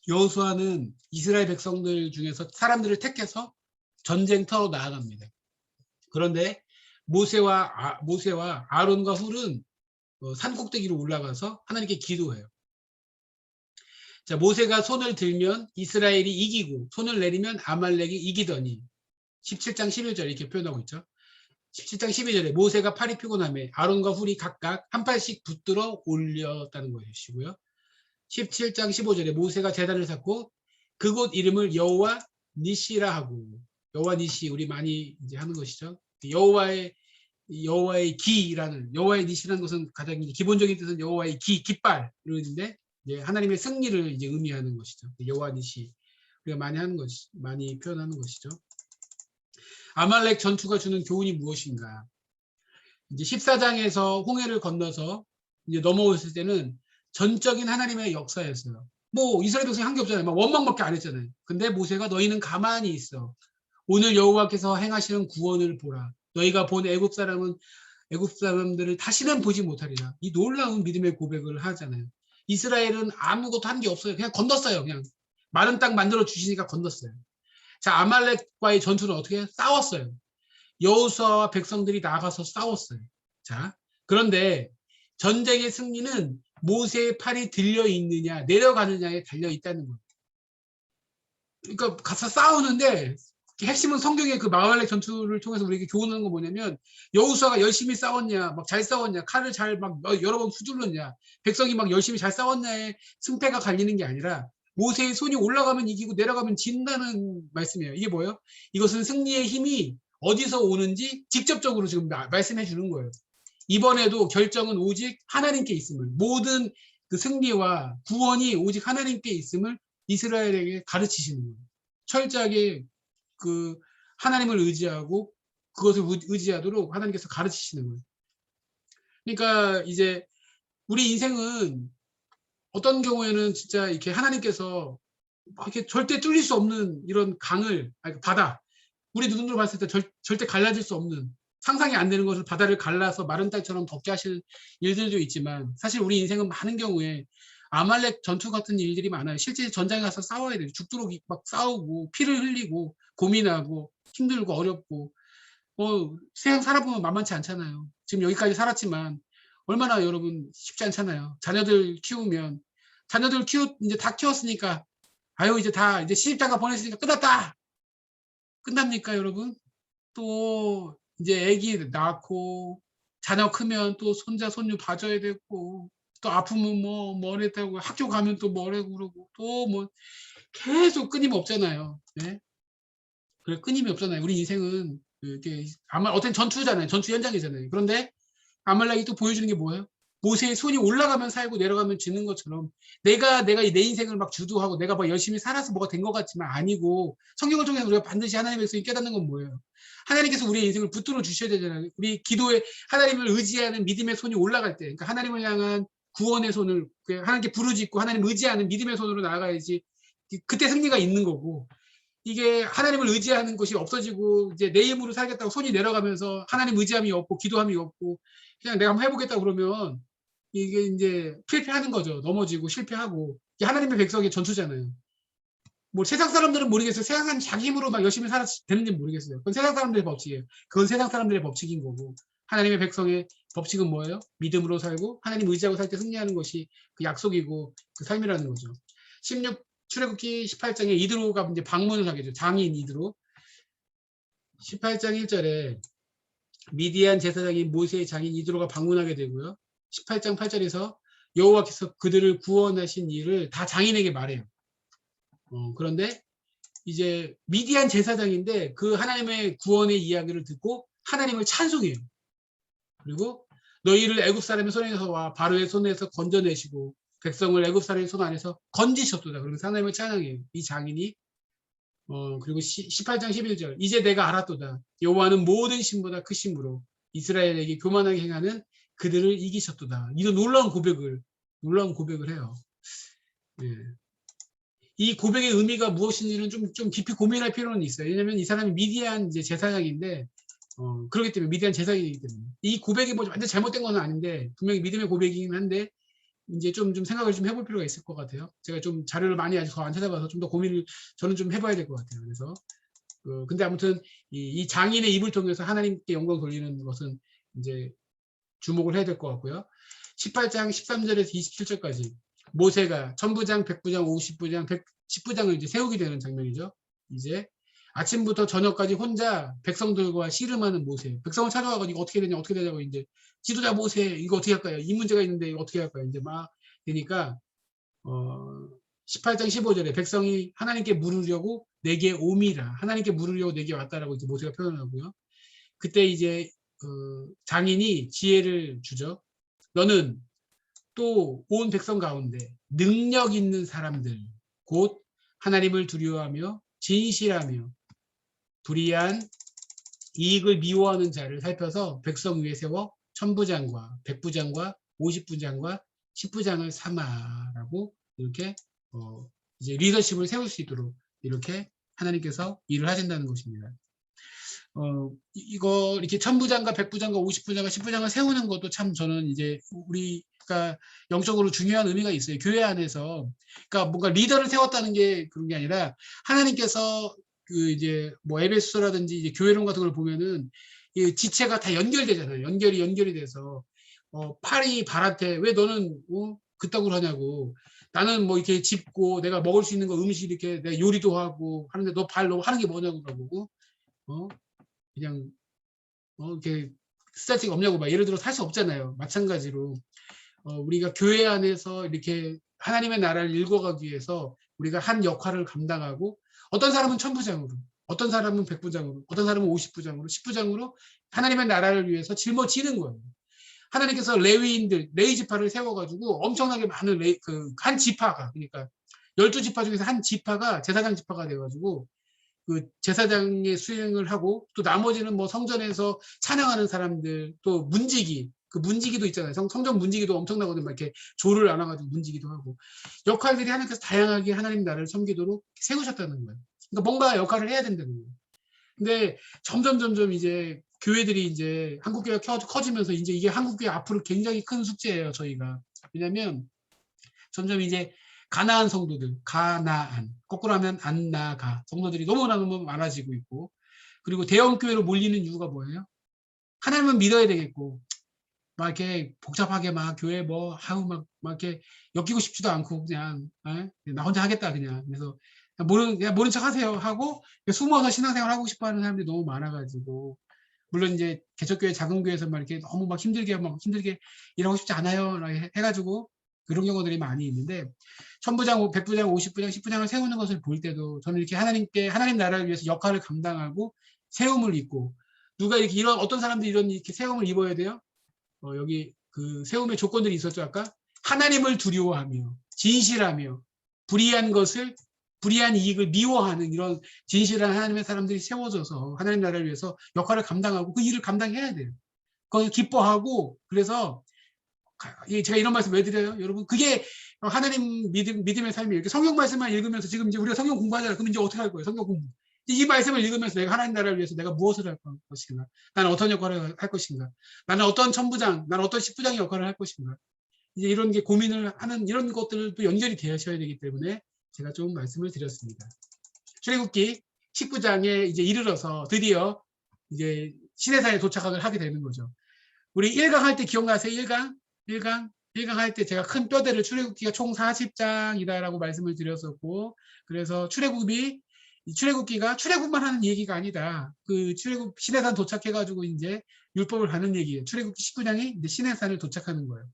여호수아는 이스라엘 백성들 중에서 사람들을 택해서 전쟁터로 나아갑니다. 그런데 모세와 아론과 훌은 산 꼭대기로 올라가서 하나님께 기도해요. 자, 모세가 손을 들면 이스라엘이 이기고 손을 내리면 아말렉이 이기더니 17장 11절 이렇게 표현하고 있죠. 17장 12절에 모세가 팔이 피곤함에 아론과 훌이 각각 한 팔씩 붙들어 올렸다는 것이고요. 17장 15절에 모세가 제단을 쌓고 그곳 이름을 여호와 니시라 하고, 여호와 니시 우리 많이 이제 하는 것이죠. 여호와의 기라는, 여호와의 니시라는 것은 가장 기본적인 뜻은 여호와의 깃발 이런 뜻인데 이제 하나님의 승리를 이제 의미하는 것이죠. 여호와 니시 우리가 많이 하는 것이, 많이 표현하는 것이죠. 아말렉 전투가 주는 교훈이 무엇인가? 이제 14장에서 홍해를 건너서 이제 넘어왔을 때는 전적인 하나님의 역사였어요. 뭐 이스라엘 백성이 한 게 없잖아요. 막 원망밖에 안 했잖아요. 근데 모세가 너희는 가만히 있어. 오늘 여호와께서 행하시는 구원을 보라. 너희가 본 애굽 사람들을 다시는 보지 못하리라. 이 놀라운 믿음의 고백을 하잖아요. 이스라엘은 아무것도 한 게 없어요. 그냥 건넜어요. 그냥 마른 땅 만들어 주시니까 건넜어요. 자, 아말렉과의 전투는 어떻게 해요? 싸웠어요. 여호수아와 백성들이 나가서 싸웠어요. 자, 그런데 전쟁의 승리는 모세의 팔이 들려 있느냐 내려가느냐에 달려 있다는 거예요. 그러니까 가서 싸우는데 핵심은 성경의 그 아말렉 전투를 통해서 우리에게 교훈하는 건 뭐냐면 여호수아가 열심히 싸웠냐, 막 잘 싸웠냐, 칼을 잘 막 여러 번 휘둘렀냐, 백성이 막 열심히 잘 싸웠냐에 승패가 갈리는 게 아니라 모세의 손이 올라가면 이기고 내려가면 진다는 말씀이에요. 이게 뭐예요? 이것은 승리의 힘이 어디서 오는지 직접적으로 지금 말씀해 주는 거예요. 이번에도 결정은 오직 하나님께 있음을, 모든 그 승리와 구원이 오직 하나님께 있음을 이스라엘에게 가르치시는 거예요. 철저하게 그 하나님을 의지하고 그것을 의지하도록 하나님께서 가르치시는 거예요. 그러니까 이제 우리 인생은 어떤 경우에는 진짜 이렇게 하나님께서 이렇게 절대 뚫릴 수 없는 이런 강을, 아니 바다, 우리 눈으로 봤을 때 절대 갈라질 수 없는, 상상이 안 되는 것을 바다를 갈라서 마른 땅처럼 덮게 하실 일들도 있지만 사실 우리 인생은 많은 경우에 아말렉 전투 같은 일들이 많아요. 실제 전장에 가서 싸워야 돼요. 죽도록 막 싸우고 피를 흘리고 고민하고 힘들고 어렵고 세상 살아보면 만만치 않잖아요. 지금 여기까지 살았지만 얼마나 여러분 쉽지 않잖아요. 자녀들 키우면 이제 다 키웠으니까 아유 이제 다 이제 시집장가 보냈으니까 끝났다. 끝납니까 여러분? 또 이제 아기 낳고 자녀 크면 또 손자 손녀 봐줘야 되고 또 아프면 뭐 했다고 학교 가면 또 뭐라고 그러고 또 뭐 계속 끊임 없잖아요. 네? 그래 끊임이 없잖아요. 우리 인생은 이렇게 아마 어떤 전투잖아요. 전투 현장이잖아요. 그런데 아말렉이 또 보여주는 게 뭐예요? 모세의 손이 올라가면 살고 내려가면 지는 것처럼 내가 내 인생을 막 주도하고 내가 막 열심히 살아서 뭐가 된 것 같지만 아니고 성경을 통해서 우리가 반드시 하나님의 백성이 깨닫는 건 뭐예요? 하나님께서 우리의 인생을 붙들어 주셔야 되잖아요. 우리 기도에 하나님을 의지하는 믿음의 손이 올라갈 때, 그러니까 하나님을 향한 구원의 손을 하나님께 부르짖고 하나님 의지하는 믿음의 손으로 나아가야지 그때 승리가 있는 거고, 이게 하나님을 의지하는 것이 없어지고 이제 내 힘으로 살겠다고 손이 내려가면서 하나님 의지함이 없고 기도함이 없고 그냥 내가 한번 해보겠다 그러면 이게 이제 실패하는 거죠. 넘어지고 실패하고. 이게 하나님의 백성의 전투잖아요. 뭐 세상 사람들은 모르겠어요. 세상 사람 자기 힘으로 막 열심히 살아도 되는지 모르겠어요. 그건 세상 사람들의 법칙이에요. 그건 세상 사람들의 법칙인 거고, 하나님의 백성의 법칙은 뭐예요? 믿음으로 살고 하나님 의지하고 살 때 승리하는 것이 그 약속이고 그 삶이라는 거죠. 16 출애굽기 18장에 이드로가 이제 방문을 하게 되죠. 장인 이드로. 18장 1절에 미디안 제사장인 모세의 장인 이드로가 방문하게 되고요. 18장 8절에서 여호와께서 그들을 구원하신 일을 다 장인에게 말해요. 그런데 이제 미디안 제사장인데 그 하나님의 구원의 이야기를 듣고 하나님을 찬송해요. 그리고 너희를 애굽 사람의 손에서와 바로의 손에서 건져내시고 백성을 애굽 사람의 손 안에서 건지셨도다. 그러면서 하나님을 찬양해요. 이 장인이 그리고 18장 11절 이제 내가 알았도다. 여호와는 모든 신보다 크심으로 이스라엘에게 교만하게 행하는 그들을 이기셨도다. 이런 놀라운 고백을 해요. 예. 이 고백의 의미가 무엇인지는 좀 깊이 고민할 필요는 있어요. 왜냐하면 이 사람이 미디안 이제 제사장인데 그렇기 때문에 미디안 제사장이기 때문에 이 고백이 뭐 완전 잘못된 건 아닌데 분명히 믿음의 고백이긴 한데 이제 좀 생각을 좀 해볼 필요가 있을 것 같아요. 제가 좀 자료를 많이 아직 더 안 찾아봐서 좀 더 고민을 저는 좀 해봐야 될 것 같아요. 그래서 근데 아무튼 이 장인의 입을 통해서 하나님께 영광 돌리는 것은 이제 주목을 해야 될 것 같고요. 18장 13절에서 27절까지 모세가 천부장, 백부장, 50부장, 10부장을 이제 세우게 되는 장면이죠. 이제 아침부터 저녁까지 혼자 백성들과 씨름하는 모세. 백성을 찾아가고 이거 어떻게 되냐, 어떻게 되냐고 이제 지도자 모세 이거 어떻게 할까요? 이 문제가 있는데 이거 어떻게 할까요? 이제 막 되니까 18장 15절에 백성이 하나님께 물으려고 내게 오미라. 하나님께 물으려고 내게 왔다라고 이제 모세가 표현하고요. 그때 이제 장인이 지혜를 주죠. 너는 또 온 백성 가운데 능력 있는 사람들 곧 하나님을 두려워하며 진실하며 불의한 이익을 미워하는 자를 살펴서 백성 위에 세워 천부장과 백부장과 50부장과 10부장을 삼아라고 이렇게 이제 리더십을 세울 수 있도록 이렇게 하나님께서 일을 하신다는 것입니다. 이거 이렇게 천부장과 백부장과 50부장과 10부장을 세우는 것도 참 저는 이제 우리가 영적으로 중요한 의미가 있어요. 교회 안에서 그러니까 뭔가 리더를 세웠다는 게 그런 게 아니라 하나님께서 그 이제 뭐 에베소서라든지 이제 교회론 같은 걸 보면은 이 지체가 다 연결되잖아요. 연결이 돼서 팔이 발한테 왜 너는 그따구로 하냐고. 나는 뭐 이렇게 짚고 내가 먹을 수 있는 거 음식 이렇게 내가 요리도 하고 하는데 너 발 너 하는 게 뭐냐고 그러고 그냥 이렇게 스타치가 없냐고 막 예를 들어 할 수 없잖아요. 마찬가지로 우리가 교회 안에서 이렇게 하나님의 나라를 읽어가기 위해서 우리가 한 역할을 감당하고 어떤 사람은 천부장으로 어떤 사람은 백부장으로 어떤 사람은 50부장으로 10부장으로 하나님의 나라를 위해서 짊어지는 거예요. 하나님께서 레위인들 레위지파를 세워가지고 엄청나게 많은 한 지파가 그러니까 12지파 중에서 한 지파가 제사장 지파가 돼가지고 그 제사장의 수행을 하고 또 나머지는 뭐 성전에서 찬양하는 사람들 또 문지기 그 문지기도 있잖아요. 성전 문지기도 엄청나거든요. 막 이렇게 조를 안아가지고 문지기도 하고 역할들이 하나님께서 다양하게 하나님 나라를 섬기도록 세우셨다는 거예요. 그러니까 뭔가 역할을 해야 된다는 거예요. 근데 점점 이제 교회들이 이제 한국교회가 커지면서 이제 이게 한국교회 앞으로 굉장히 큰 숙제예요. 저희가 왜냐하면 점점 이제 가나안 성도들, 가나안, 거꾸로 하면 안 나가 성도들이 너무 많아지고 있고 그리고 대형 교회로 몰리는 이유가 뭐예요? 하나님은 믿어야 되겠고 막 이렇게 복잡하게 막 교회 뭐 아우 막 이렇게 엮이고 싶지도 않고 그냥 나 혼자 하겠다 그냥 그래서 그냥 모른 척 하세요 하고 숨어서 신앙생활 하고 싶어하는 사람들이 너무 많아가지고 물론 이제 개척교회 작은 교회에서 막 이렇게 너무 막 힘들게 일하고 싶지 않아요 해가지고 그런 경우들이 많이 있는데 천부장, 백부장, 50부장, 10부장을 세우는 것을 볼 때도 저는 이렇게 하나님 나라를 위해서 역할을 감당하고 세움을 입고 누가 이렇게 어떤 사람들이 이렇게 세움을 입어야 돼요? 여기 그 세움의 조건들이 있었죠 아까 하나님을 두려워하며 진실하며 불의한 이익을 미워하는 이런 진실한 하나님의 사람들이 세워져서 하나님 나라를 위해서 역할을 감당하고 그 일을 감당해야 돼요. 그걸 기뻐하고 그래서 제가 이런 말씀 왜 드려요? 여러분 그게 하나님 믿음의 삶이에요. 이렇게 성경 말씀만 읽으면서 지금 이제 우리가 성경 공부하잖아요. 그럼 이제 어떻게 할 거예요? 성경 공부. 이 말씀을 읽으면서 내가 하나님 나라를 위해서 내가 무엇을 할 것인가? 나는 어떤 역할을 할 것인가? 나는 어떤 천부장, 나는 어떤 10부장의 역할을 할 것인가? 이제 이런 게 고민을 하는 이런 것들도 연결이 되셔야 되기 때문에 제가 좀 말씀을 드렸습니다. 출애굽기 19장에 이제 이르러서 드디어 이제 시내산에 도착을 하게 되는 거죠. 우리 1강 할 때 기억나세요? 1강 할 때 제가 큰 뼈대를 출애굽기가 총 40장이다라고 말씀을 드렸었고 그래서 출애굽기가 출애굽만 하는 얘기가 아니다. 그 출애굽 시내산 도착해가지고 이제 율법을 하는 얘기예요. 출애굽기 19장이 이제 시내산을 도착하는 거예요.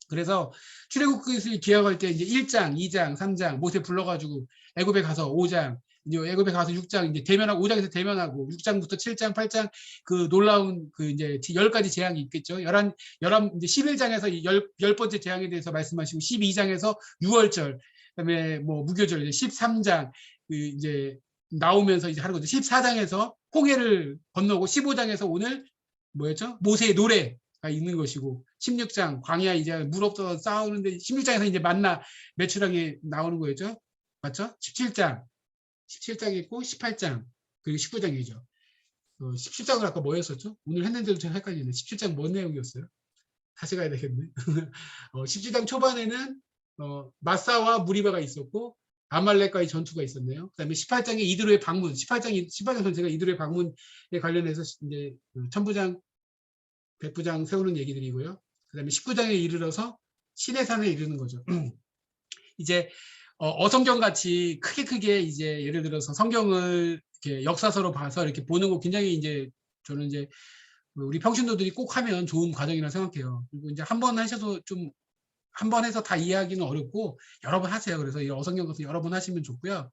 그래서 출애굽기를 기억할 때 이제 1장, 2장, 3장 모세 불러가지고 애굽에 가서 5장, 이제 애굽에 가서 6장 이제 대면하고 5장에서 대면하고 6장부터 7장, 8장 그 놀라운 그 이제 10가지 재앙이 있겠죠. 11 이제 11장에서 10번째 재앙에 대해서 말씀하시고 12장에서 6월절 그다음에 뭐 무교절 13장 그 이제 나오면서 이제 하는 거죠. 14장에서 홍해를 건너고 15장에서 오늘 뭐였죠? 모세의 노래가 있는 것이고 16장 광야 이제 물 없어서 싸우는데 16장에서 이제 만나 매출하게 나오는 거였죠. 맞죠? 17장 있고 18장 그리고 19장이죠. 17장을 아까 뭐였었죠? 오늘 했는데도 좀 헷갈리네. 17장 뭔 내용이었어요? 다시 가야 되겠네. 17장 초반에는 마사와 무리바가 있었고 아말렉과의 전투가 있었네요. 그다음에 18장에 이드로의 방문, 18장 전체가 이드로의 방문에 관련해서 이제 천부장, 백부장 세우는 얘기들이고요. 그다음에 19장에 이르러서 시내산에 이르는 거죠. 이제 어성경 같이 크게 이제 예를 들어서 성경을 이렇게 역사서로 봐서 이렇게 보는 거 굉장히 이제 저는 이제 우리 평신도들이 꼭 하면 좋은 과정이라고 생각해요. 그리고 이제 한 번 하셔도 좀 한 번 해서 다 이해하기는 어렵고 여러 번 하세요. 그래서 이 어성경 같은 여러 번 하시면 좋고요.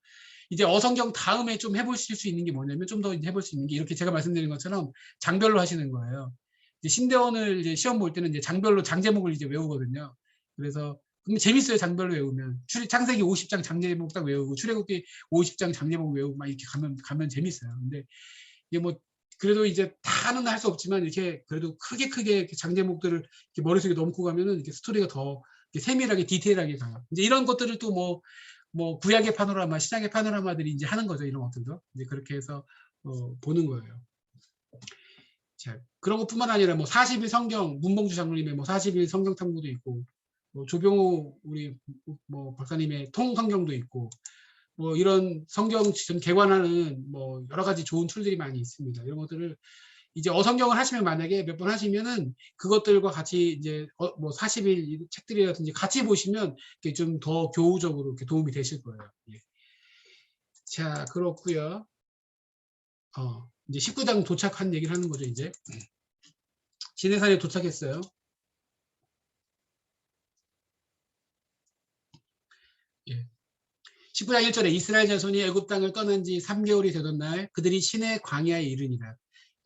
이제 어성경 다음에 좀 해보실 수 있는 게 뭐냐면 좀 더 해볼 수 있는 게 이렇게 제가 말씀드린 것처럼 장별로 하시는 거예요. 이제 신대원을 이제 시험 볼 때는 이제 장별로 장제목을 이제 외우거든요. 그래서 근데 재밌어요. 장별로 외우면 창세기 50장 장제목 딱 외우고 출애굽기 50장 장제목 외우고 막 이렇게 가면 재밌어요. 근데 이게 뭐 그래도 이제 다는 할 수 없지만 이렇게 그래도 크게 이렇게 장제목들을 이렇게 머릿속에 넣고 가면은 이렇게 스토리가 더 이렇게 세밀하게 디테일하게 가요. 이제 이런 것들을 또 뭐 구약의 파노라마, 신약의 파노라마들이 이제 하는 거죠. 이런 것들도 이제 그렇게 해서 보는 거예요. 자, 그런 것뿐만 아니라 뭐 40일 성경 문봉주 장로님의 뭐 40일 성경 탐구도 있고 뭐 조병호 우리 뭐 박사님의 통 성경도 있고 뭐 이런 성경 지금 개관하는 뭐 여러 가지 좋은 툴들이 많이 있습니다. 이런 것들을 이제 어성경을 하시면 만약에 몇 번 하시면은 그것들과 같이 이제 뭐 40일 책들이라든지 같이 보시면 좀 더 교우적으로 이렇게 도움이 되실 거예요. 예. 자, 그렇고요. 이제 19장 도착한 얘기를 하는 거죠. 이제 시내산에 도착했어요. 예. 19장 1절에 이스라엘 자손이 애굽 땅을 떠난 지 3개월이 되던 날 그들이 시내 광야에 이르니라.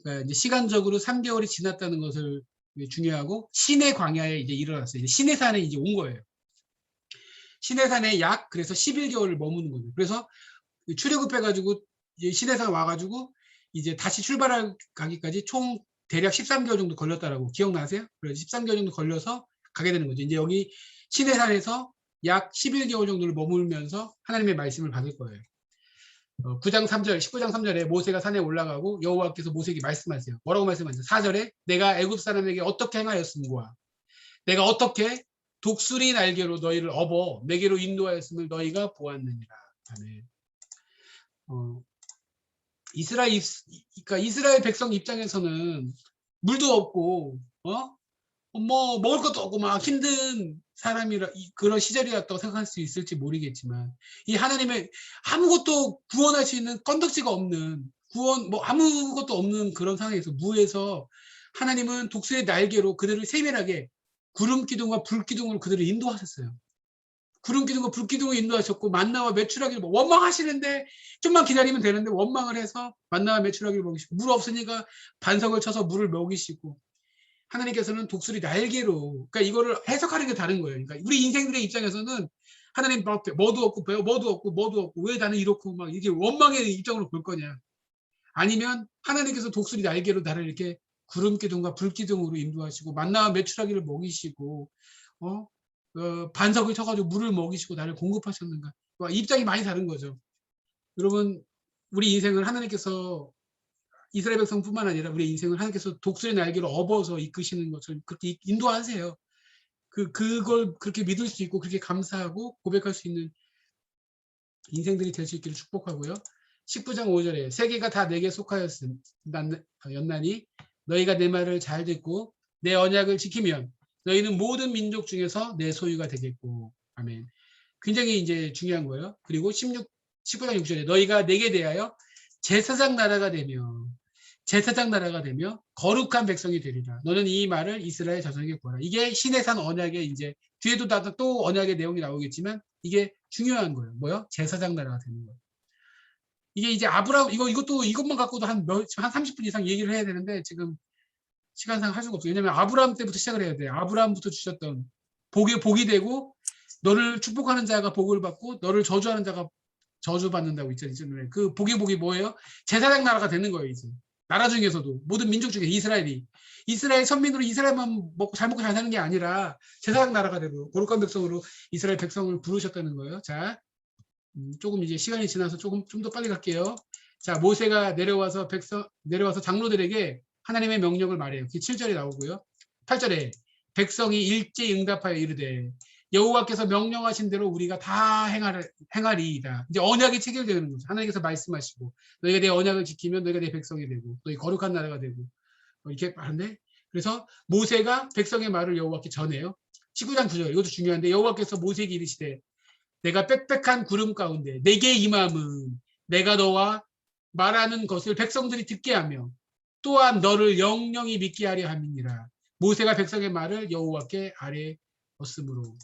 그러니까 이제 시간적으로 3개월이 지났다는 것을 중요하고 시내 광야에 이제 일어났어요. 이제 시내산에 이제 온 거예요. 시내산에 그래서 11개월을 머무는 거죠. 그래서 출애굽해가지고 시내산 와가지고 이제 다시 출발하기까지 총 대략 13개월 정도 걸렸다라고 기억나세요? 그래서 13개월 정도 걸려서 가게 되는 거죠. 이제 여기 시내산에서 약 11개월 정도를 머물면서 하나님의 말씀을 받을 거예요. 9장 3절, 19장 3절에 모세가 산에 올라가고 여호와께서 모세에게 말씀하세요. 뭐라고 말씀하세요? 4절에 내가 애굽 사람에게 어떻게 행하였음과 내가 어떻게 독수리 날개로 너희를 업어 내게로 인도하였음을 너희가 보았느니라. 아멘. 그러니까 이스라엘 백성 입장에서는 물도 없고 뭐 먹을 것도 없고 막 힘든 사람이라 그런 시절이었다고 생각할 수 있을지 모르겠지만 이 하나님의 아무것도 구원할 수 있는 건덕지가 없는 뭐 아무것도 없는 그런 상황에서 무에서 하나님은 독수리의 날개로 그들을 세밀하게 구름 기둥과 불 기둥으로 그들을 인도하셨어요. 구름 기둥과 불 기둥을 인도하셨고 만나와 메추라기를 원망하시는데 좀만 기다리면 되는데 원망을 해서 만나와 메추라기를 먹이시고 물 없으니까 반석을 쳐서 물을 먹이시고 하나님께서는 독수리 날개로 그러니까 이거를 해석하는 게 다른 거예요. 그러니까 우리 인생들의 입장에서는 하나님 앞에 뭐도 없고 뭐도 없고 왜 나는 이렇고 막 이게 원망의 입장으로 볼 거냐 아니면 하나님께서 독수리 날개로 나를 이렇게 구름 기둥과 불 기둥으로 인도하시고 만나와 메추라기를 먹이시고 반석을 쳐가지고 물을 먹이시고 나를 공급하셨는가 입장이 많이 다른 거죠. 여러분 우리 인생을 하나님께서 이스라엘 백성뿐만 아니라 우리 인생을 하나님께서 독수리 날개로 업어서 이끄시는 것을 그렇게 인도하세요. 그걸 그렇게 믿을 수 있고 그렇게 감사하고 고백할 수 있는 인생들이 될 수 있기를 축복하고요. 19장 5절에 세계가 다 내게 속하였나니 너희가 내 말을 잘 듣고 내 언약을 지키면 너희는 모든 민족 중에서 내 소유가 되겠고. 아멘. 굉장히 이제 중요한 거예요. 그리고 19장 6절에 너희가 내게 대하여 제사장 나라가 되며 거룩한 백성이 되리라. 너는 이 말을 이스라엘 자손에게 구하라. 이게 시내산 언약의 이제 뒤에도 또 언약의 내용이 나오겠지만 이게 중요한 거예요. 뭐요? 제사장 나라가 되는 거예요. 이게 이제 아브라함 이것만 갖고도 한 30분 이상 얘기를 해야 되는데 지금 시간상 할 수가 없어요. 왜냐하면 아브라함 때부터 시작을 해야 돼요. 아브라함부터 주셨던 복이 되고 너를 축복하는 자가 복을 받고 너를 저주하는 자가 저주받는다고 있잖아요. 그 복이 뭐예요? 제사장 나라가 되는 거예요. 이제 나라 중에서도 모든 민족 중에 이스라엘 선민으로 이스라엘만 잘 먹고 잘 사는 게 아니라 제사장 나라가 되고 거룩한 백성으로 이스라엘 백성을 부르셨다는 거예요. 자, 조금 이제 시간이 지나서 좀 더 빨리 갈게요. 자, 모세가 내려와서 장로들에게 하나님의 명령을 말해요. 7절에 나오고요. 8절에 백성이 일제히 응답하여 이르되 여호와께서 명령하신 대로 우리가 다 행하리이다. 이제 언약이 체결되는 거죠. 하나님께서 말씀하시고 너희가 내 언약을 지키면 너희가 내 백성이 되고 너희 거룩한 나라가 되고 이렇게 하는데, 그래서 모세가 백성의 말을 여호와께 전해요. 19장 9절 이것도 중요한데, 여호와께서 모세에게 이르시되 내가 빽빽한 구름 가운데 내게 임함은 내가 너와 말하는 것을 백성들이 듣게 하며 또한 너를 영영히 믿게 하려 함이니라. 모세가 백성의 말을 여호와께 아뢰었으므로,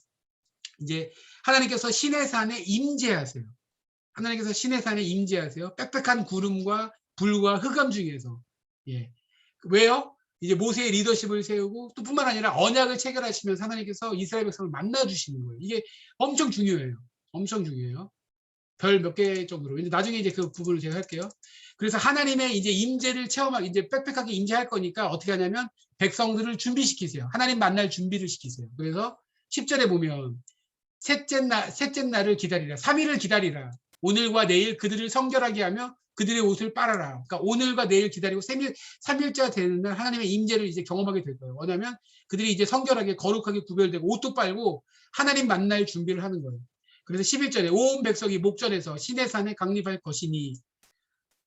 이제 하나님께서 시내산에 임재하세요. 하나님께서 시내산에 임재하세요. 빽빽한 구름과 불과 흑암 중에서. 예. 왜요? 이제 모세의 리더십을 세우고 또 뿐만 아니라 언약을 체결하시면서 하나님께서 이스라엘 백성을 만나 주시는 거예요. 이게 엄청 중요해요. 엄청 중요해요. 별 몇 개 정도로. 근데 나중에 이제 그 부분을 제가 할게요. 그래서 하나님의 이제 임재를 체험하기, 이제 빽빽하게 임재할 거니까 어떻게 하냐면 백성들을 준비시키세요. 하나님 만날 준비를 시키세요. 그래서 10절에 보면 셋째 날을 기다리라. 3일을 기다리라. 오늘과 내일 그들을 성결하게 하며 그들의 옷을 빨아라. 그러니까 오늘과 내일 기다리고 3일째가 되는 날 하나님의 임재를 이제 경험하게 될 거예요. 뭐냐면 그들이 이제 성결하게 거룩하게 구별되고 옷도 빨고 하나님 만날 준비를 하는 거예요. 그래서 11절에 온 백성이 목전에서 시내산에 강림할 것이니,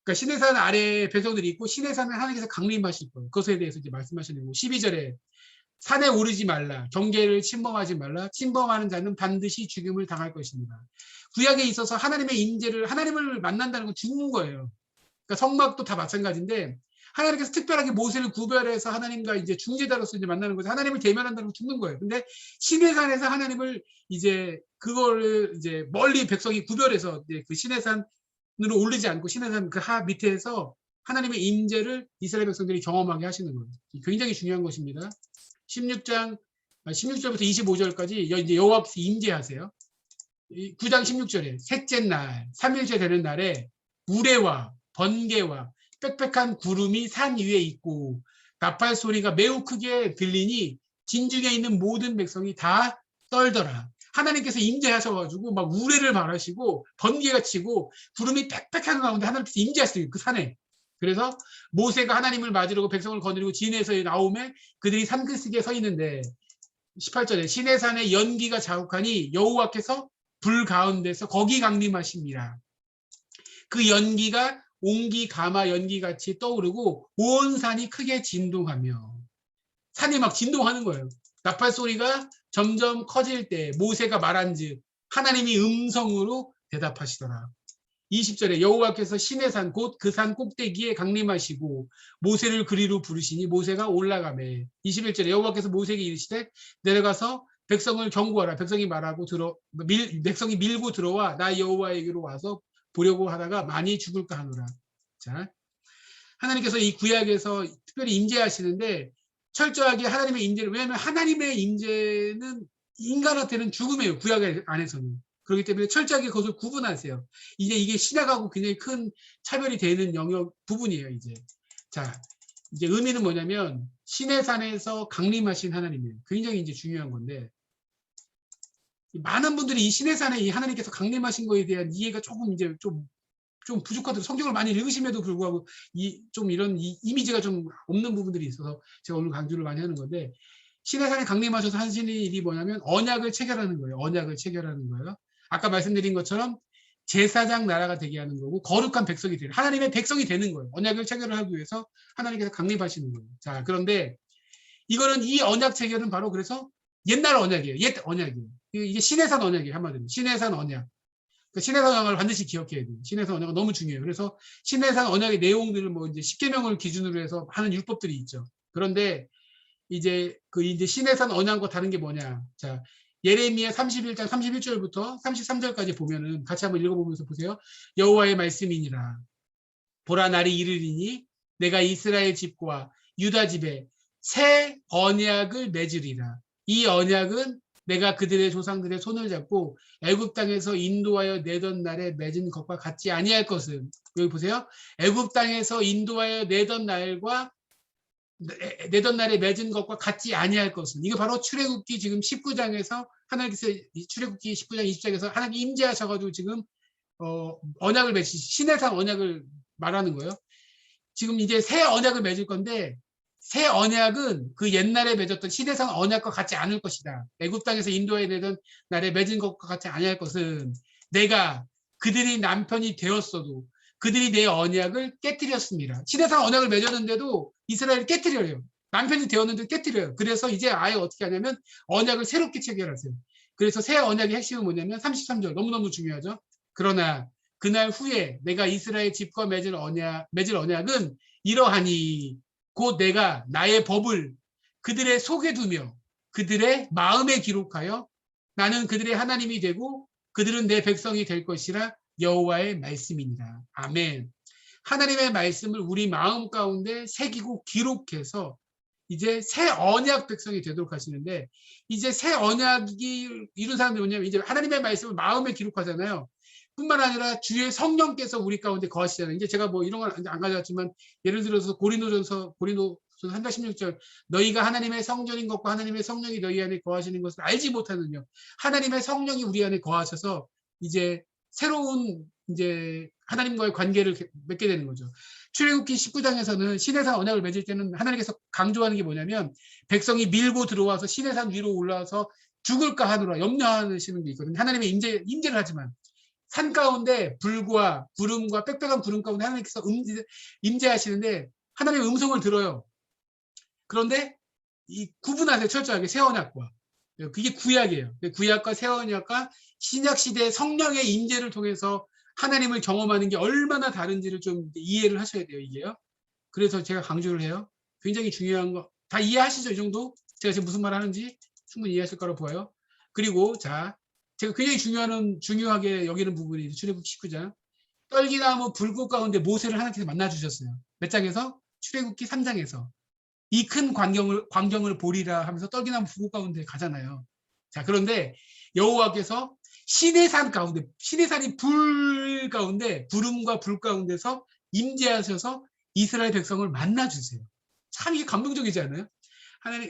그러니까 시내산 아래에 백성들이 있고 시내산에 하나님께서 강림하실 거예요. 그것에 대해서 이제 말씀하시는 거고, 12절에 산에 오르지 말라. 경계를 침범하지 말라. 침범하는 자는 반드시 죽임을 당할 것입니다. 구약에 있어서 하나님의 임재를, 하나님을 만난다는 건 죽는 거예요. 그러니까 성막도 다 마찬가지인데 하나님께서 특별하게 모세를 구별해서 하나님과 이제 중재자로서 이제 만나는 거죠. 하나님을 대면한다는 건 죽는 거예요. 근데 시내산에서 하나님을 이제 그거를 이제 멀리 백성이 구별해서 이제 그 시내산으로 올리지 않고 시내산 그 하 밑에서 하나님의 임재를 이스라엘 백성들이 경험하게 하시는 거예요. 굉장히 중요한 것입니다. 16절부터 25절까지 이제 여호와께서 임재하세요. 9장 16절에 셋째 날, 3일째 되는 날에 우레와 번개와 빽빽한 구름이 산 위에 있고 나팔 소리가 매우 크게 들리니 진중에 있는 모든 백성이 다 떨더라. 하나님께서 임재하셔가지고 막 우레를 말하시고 번개가 치고 구름이 빽빽한 가운데 하나님께서 임재하셨어요. 그 산에. 그래서 모세가 하나님을 맞으려고 백성을 거느리고 진에서 나오매 그들이 산그스기에 서 있는데 18절에 시내산에 연기가 자욱하니 여호와께서 불 가운데서 거기 강림하십니다. 그 연기가 옹기 가마 연기같이 떠오르고 온 산이 크게 진동하며, 산이 막 진동하는 거예요. 나팔 소리가 점점 커질 때 모세가 말한즉 하나님이 음성으로 대답하시더라. 20절에 여호와께서 시내산 곧 그 산 꼭대기에 강림하시고 모세를 그리로 부르시니 모세가 올라가매. 21절에 여호와께서 모세에게 이르시되 내려가서 백성을 경고하라. 백성이 말하고 백성이 밀고 들어와 나 여호와에게로 와서 보려고 하다가 많이 죽을까 하노라. 자, 하나님께서 이 구약에서 특별히 임재하시는데 철저하게 하나님의 임재를, 왜냐하면 하나님의 임재는 인간한테는 죽음이에요. 구약 안에서는. 그렇기 때문에 철저하게 그것을 구분하세요. 이제 이게 신약하고 굉장히 큰 차별이 되는 영역 부분이에요. 이제 자, 이제 의미는 뭐냐면 시내산에서 강림하신 하나님이에요. 굉장히 이제 중요한 건데, 많은 분들이 이 시내산에 이 하나님께서 강림하신 거에 대한 이해가 조금 이제 좀 부족하더라고요. 성경을 많이 읽으심에도 불구하고 좀 이런 이미지가 좀 없는 부분들이 있어서 제가 오늘 강조를 많이 하는 건데, 시내산에 강림하셔서 하시는 일이 뭐냐면 언약을 체결하는 거예요. 언약을 체결하는 거예요. 아까 말씀드린 것처럼 제사장 나라가 되게 하는 거고 거룩한 백성이 되는, 하나님의 백성이 되는 거예요. 언약을 체결을 하기 위해서 하나님께서 강림하시는 거예요. 자, 그런데 이거는 이 언약 체결은 바로 그래서 옛날 언약이에요. 옛 언약이에요. 이게 시내산 언약이에요. 한마디로 시내산 언약. 그러니까 시내산 언약을 반드시 기억해야 돼요. 시내산 언약은 너무 중요해요. 그래서 시내산 언약의 내용들을 뭐 이제 십계명을 기준으로 해서 하는 율법들이 있죠. 그런데 이제 시내산 언약과 다른 게 뭐냐? 자, 예레미야 31장 31절부터 33절까지 보면은 같이 한번 읽어보면서 보세요. 여호와의 말씀이니라. 보라 날이 이르리니 내가 이스라엘 집과 유다 집에 새 언약을 맺으리라. 이 언약은 내가 그들의 조상들의 손을 잡고 애굽 땅에서 인도하여 내던 날에 맺은 것과 같지 아니할 것은, 여기 보세요. 애굽 땅에서 인도하여 내던 날에 맺은 것과 같지 아니할 것은, 이거 바로 출애굽기 지금 19장에서 하나님께서 출애굽기 19장 20장에서 하나님 임재하셔가지고 지금 언약을 시내산 언약을 말하는 거예요. 지금 이제 새 언약을 맺을 건데 새 언약은 그 옛날에 맺었던 시대상 언약과 같지 않을 것이다. 애굽 땅에서 인도해야 되던 날에 맺은 것과 같지 아니할 것은 내가 그들이 남편이 되었어도 그들이 내 언약을 깨뜨렸습니다. 시대상 언약을 맺었는데도 이스라엘이 깨뜨려요. 남편이 되었는데 깨뜨려요. 그래서 이제 아예 어떻게 하냐면 언약을 새롭게 체결하세요. 그래서 새 언약의 핵심은 뭐냐면 33절 너무너무 중요하죠. 그러나 그날 후에 내가 이스라엘 집과 맺을 언약은 이러하니 곧 내가 나의 법을 그들의 속에 두며 그들의 마음에 기록하여 나는 그들의 하나님이 되고 그들은 내 백성이 될 것이라 여호와의 말씀이니라. 아멘. 하나님의 말씀을 우리 마음 가운데 새기고 기록해서 이제 새 언약 백성이 되도록 하시는데 이제 새 언약이 이룬 사람들이 뭐냐면 이제 하나님의 말씀을 마음에 기록하잖아요. 뿐만 아니라 주의 성령께서 우리 가운데 거하시잖아요. 이제 제가 뭐 이런 건 안 가져왔지만 예를 들어서 고린도전서 3장 16절 너희가 하나님의 성전인 것과 하나님의 성령이 너희 안에 거하시는 것을 알지 못하느냐. 하나님의 성령이 우리 안에 거하셔서 이제 새로운 이제 하나님과의 관계를 맺게 되는 거죠. 출애굽기 19장에서는 시내산 언약을 맺을 때는 하나님께서 강조하는 게 뭐냐면 백성이 밀고 들어와서 시내산 위로 올라와서 죽을까 하노라 염려하시는 게 있거든요. 하나님의 임재를 하지만 산 가운데 불과 구름과 빽빽한 구름 가운데 하나님께서 임재하시는데 하나님의 음성을 들어요. 그런데 이 구분하세요. 철저하게 새 언약과 그게 구약이에요. 구약과 새 언약과 신약 시대의 성령의 임재를 통해서 하나님을 경험하는 게 얼마나 다른지를 좀 이해를 하셔야 돼요. 이게요. 그래서 제가 강조를 해요. 굉장히 중요한 거 다 이해하시죠? 이 정도? 제가 지금 무슨 말 하는지 충분히 이해하실 거라고 보여요. 그리고 자 제가 굉장히 중요하게 여기는 부분이 출애굽기 19장 떨기나무 불꽃 가운데 모세를 하나님께서 만나주셨어요. 몇 장에서? 출애굽기 3장에서 이 큰 광경을 보리라 하면서 떨기나무 불꽃 가운데 가잖아요. 자 그런데 여호와께서 시내산 가운데 시내산이 불 가운데 구름과 불 가운데서 임재하셔서 이스라엘 백성을 만나주세요. 참 이게 감동적이지 않아요?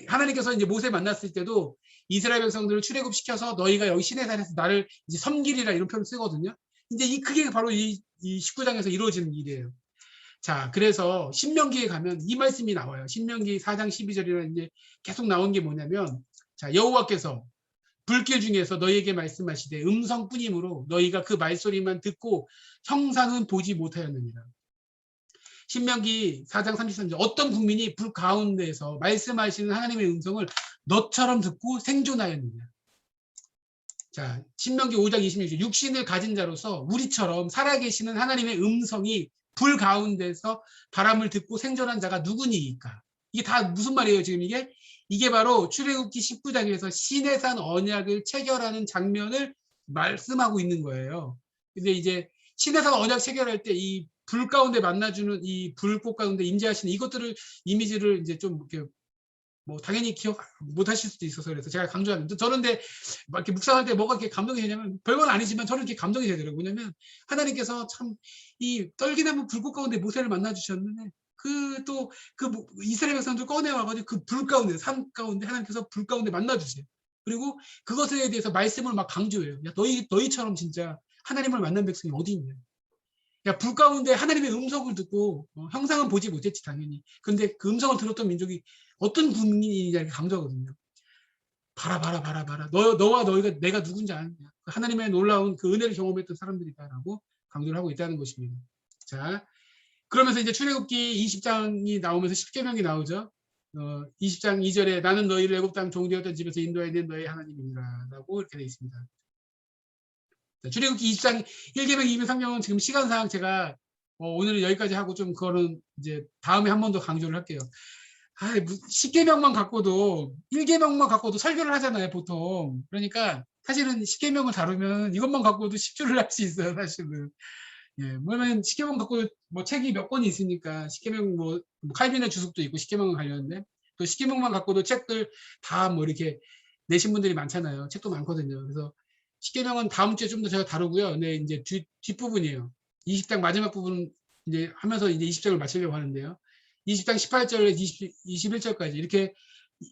하나님께서 이제 모세 만났을 때도 이스라엘 백성들을 출애굽시켜서 너희가 여기 시내산에서 나를 이제 섬기리라 이런 표현을 쓰거든요. 이제 그게 바로 이 19장에서 이루어지는 일이에요. 자, 그래서 신명기에 가면 이 말씀이 나와요. 신명기 4장 12절이라 이제 계속 나온 게 뭐냐면 자, 여호와께서 불길 중에서 너희에게 말씀하시되 음성뿐이므로 너희가 그 말소리만 듣고 형상은 보지 못하였느니라. 신명기 4장 33절 어떤 국민이 불 가운데에서 말씀하시는 하나님의 음성을 너처럼 듣고 생존하였느냐. 자, 신명기 5장 26절 육신을 가진 자로서 우리처럼 살아계시는 하나님의 음성이 불 가운데서 바람을 듣고 생존한 자가 누구니까. 이게 다 무슨 말이에요 지금 이게 바로 출애굽기 19장에서 시내산 언약을 체결하는 장면을 말씀하고 있는 거예요. 근데 이제 시내산 언약 체결할 때 이 불 가운데 만나주는 이 불꽃 가운데 임재하시는 이것들을 이미지를 이제 좀 이렇게 뭐 당연히 기억 못 하실 수도 있어서 그래서 제가 강조하는데 저는 근데 막 이렇게 묵상할 때 뭐가 이렇게 감동이 되냐면 별건 아니지만 저는 이렇게 감동이 되더라고요. 뭐냐면 하나님께서 참 이 떨기나무 불꽃 가운데 모세를 만나 주셨는데 그 이스라엘 백성들 꺼내 와가지고 그 불 가운데 산 가운데 하나님께서 불 가운데 만나 주세요. 그리고 그것에 대해서 말씀을 막 강조해요. 야, 너희처럼 진짜 하나님을 만난 백성이 어디 있냐. 야, 불 가운데 하나님의 음성을 듣고 형상은 보지 못했지 당연히. 근데 그 음성을 들었던 민족이 어떤 국민이냐 이렇게 강조하거든요. 봐라. 너와 너희가 내가 누군지 아느냐. 하나님의 놀라운 그 은혜를 경험했던 사람들이다라고 강조를 하고 있다는 것입니다. 자, 그러면서 이제 출애굽기 20장이 나오면서 십계명이 나오죠. 20장 2절에 나는 너희를 애굽 땅 종되었던 집에서 인도해야 된 너희 하나님이니라 라고 이렇게 되어 있습니다. 출애굽기 20장 1계명, 2계명, 3계명은 지금 시간상 제가 오늘은 여기까지 하고 좀 그거는 이제 다음에 한 번 더 강조를 할게요. 10계명만 갖고도 1계명만 갖고도 설교를 하잖아요 보통. 그러니까 사실은 10계명을 다루면 이것만 갖고도 10주를 할 수 있어요 사실은. 예, 뭐냐면 10계명 갖고 뭐 책이 몇 권이 있으니까 10계명 뭐 칼빈의 주석도 있고 10계명 관련된 또 10계명만 갖고도 책들 다 뭐 이렇게 내신 분들이 많잖아요. 책도 많거든요. 그래서 10계명은 다음 주에 좀 더 제가 다루고요. 근데 이제 뒷부분이에요. 20장 마지막 부분 이제 하면서 이제 20장을 마치려고 하는데요. 20장 18절에 21절까지 이렇게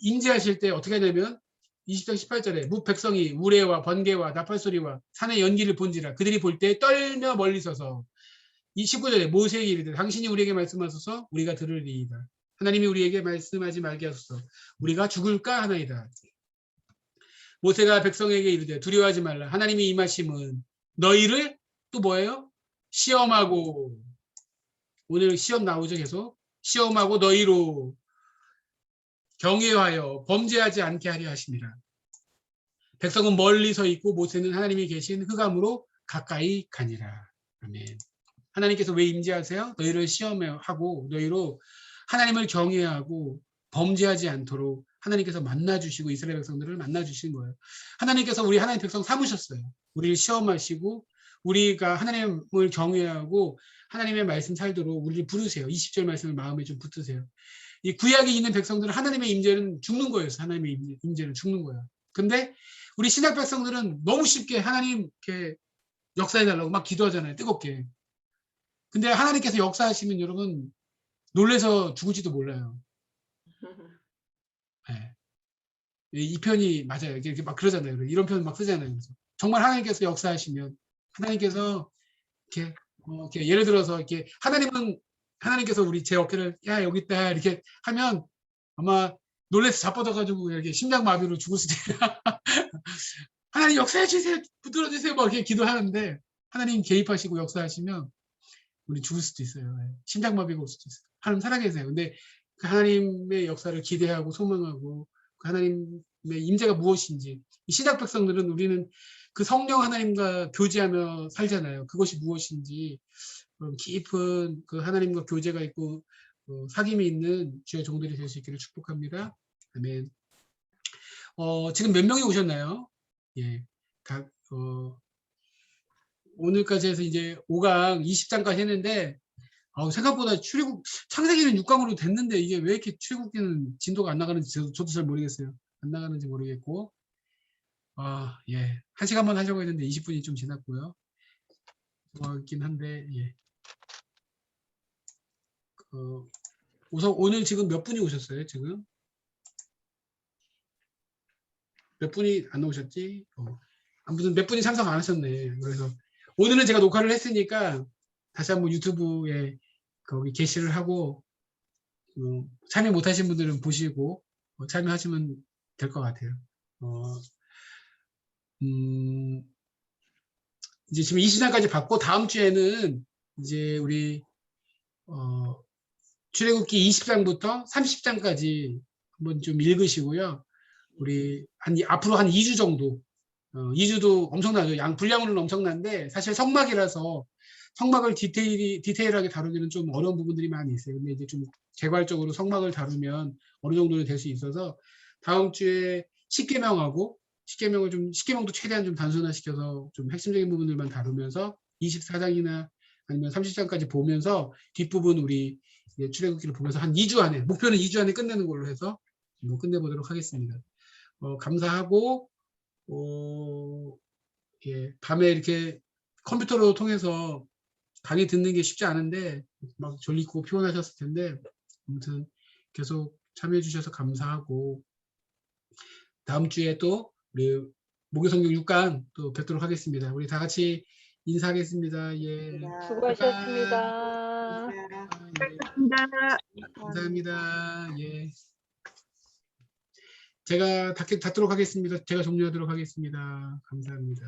임재하실 때 어떻게 하냐면 20장 18절에 무 백성이 우레와 번개와 나팔소리와 산의 연기를 본지라 그들이 볼 때 떨며 멀리 서서 이 19절에 모세에게 이르되 당신이 우리에게 말씀하소서 우리가 들으리이다. 하나님이 우리에게 말씀하지 말게 하소서. 우리가 죽을까 하나이다. 모세가 백성에게 이르되 두려워하지 말라. 하나님이 임하심은 너희를 또 뭐예요? 시험하고, 오늘 시험 나오죠 계속. 시험하고 너희로 경외하여 범죄하지 않게 하려 하심이라. 백성은 멀리 서 있고 모세는 하나님이 계신 흑암으로 가까이 가니라. 아멘. 하나님께서 왜 임재하세요? 너희를 시험하고 너희로 하나님을 경외하고 범죄하지 않도록 하나님께서 만나주시고 이스라엘 백성들을 만나주신 거예요. 하나님께서 우리 하나님 백성 삼으셨어요. 우리를 시험하시고 우리가 하나님을 경외하고 하나님의 말씀 살도록 우리를 부르세요. 20절 말씀을 마음에 좀 붙으세요. 이 구약에 있는 백성들은 하나님의 임재는 죽는 거였어요. 하나님의 임재는 죽는 거예요. 근데 우리 신약 백성들은 너무 쉽게 하나님 이렇게 역사해달라고 막 기도하잖아요. 뜨겁게. 근데 하나님께서 역사하시면 여러분 놀래서 죽을지도 몰라요. 네. 이 편이 맞아요. 이렇게 막 그러잖아요. 이런 편 막 쓰잖아요. 그래서 정말 하나님께서 역사하시면 하나님께서 이렇게 예를 들어서 이렇게 하나님께서 우리 제 어깨를 야 여기 있다 이렇게 하면 아마 놀래서 자빠져가지고 이렇게 심장마비로 죽을 수도 있어요. 하나님 역사해 주세요, 붙들어 주세요, 막 이렇게 기도하는데 하나님 개입하시고 역사하시면 우리 죽을 수도 있어요. 심장마비가 올 수도 있어요. 하나님 살아계세요. 근데 그 하나님의 역사를 기대하고 소망하고 그 하나님의 임재가 무엇인지, 이 신약 백성들은 우리는 그 성령 하나님과 교제하며 살잖아요. 그것이 무엇인지 깊은 그 하나님과 교제가 있고 사귐이 있는 주의 종들이 될 수 있기를 축복합니다. 아멘. 지금 몇 명이 오셨나요? 예, 오늘까지 해서 이제 5강 20장까지 했는데 생각보다 출애굽 창세기는 6강으로 됐는데 이게 왜 이렇게 출애굽기는 진도가 안 나가는지 저도 잘 모르겠어요. 안 나가는지 모르겠고 예, 1시간만 하려고 했는데 20분이 좀 지났고요. 있긴 한데 예. 우선 오늘 지금 몇 분이 오셨어요? 지금 몇 분이 안 오셨지? 아무튼 몇 분이 참석 안 하셨네. 그래서 오늘은 제가 녹화를 했으니까 다시 한번 유튜브에 거기 게시를 하고 참여 못하신 분들은 보시고 참여하시면 될 것 같아요. 이제 지금 20장까지 받고 다음 주에는 이제 우리 출애굽기 20장부터 30장까지 한번 좀 읽으시고요. 우리 앞으로 한 2주 정도 2주도 엄청나죠. 분량으로는 엄청난데 사실 성막이라서 성막을 디테일하게 다루기는 좀 어려운 부분들이 많이 있어요. 근데 이제 좀 개괄적으로 성막을 다루면 어느 정도는 될 수 있어서 다음 주에 10계명도 최대한 좀 단순화시켜서 좀 핵심적인 부분들만 다루면서 24장이나 아니면 30장까지 보면서 뒷부분 우리 출애굽기를 보면서 한 2주 안에, 목표는 2주 안에 끝내는 걸로 해서 끝내보도록 하겠습니다. 감사하고 예, 밤에 이렇게 컴퓨터로 통해서 강의 듣는 게 쉽지 않은데 막 졸리고 피곤하셨을 텐데 아무튼 계속 참여해 주셔서 감사하고 다음 주에 또 우리 목요성경 6강 또 뵙도록 하겠습니다. 우리 다 같이 인사하겠습니다. 예. 수고하셨습니다. 감사합니다. 예. 제가 닫도록 하겠습니다. 제가 종료하도록 하겠습니다. 감사합니다.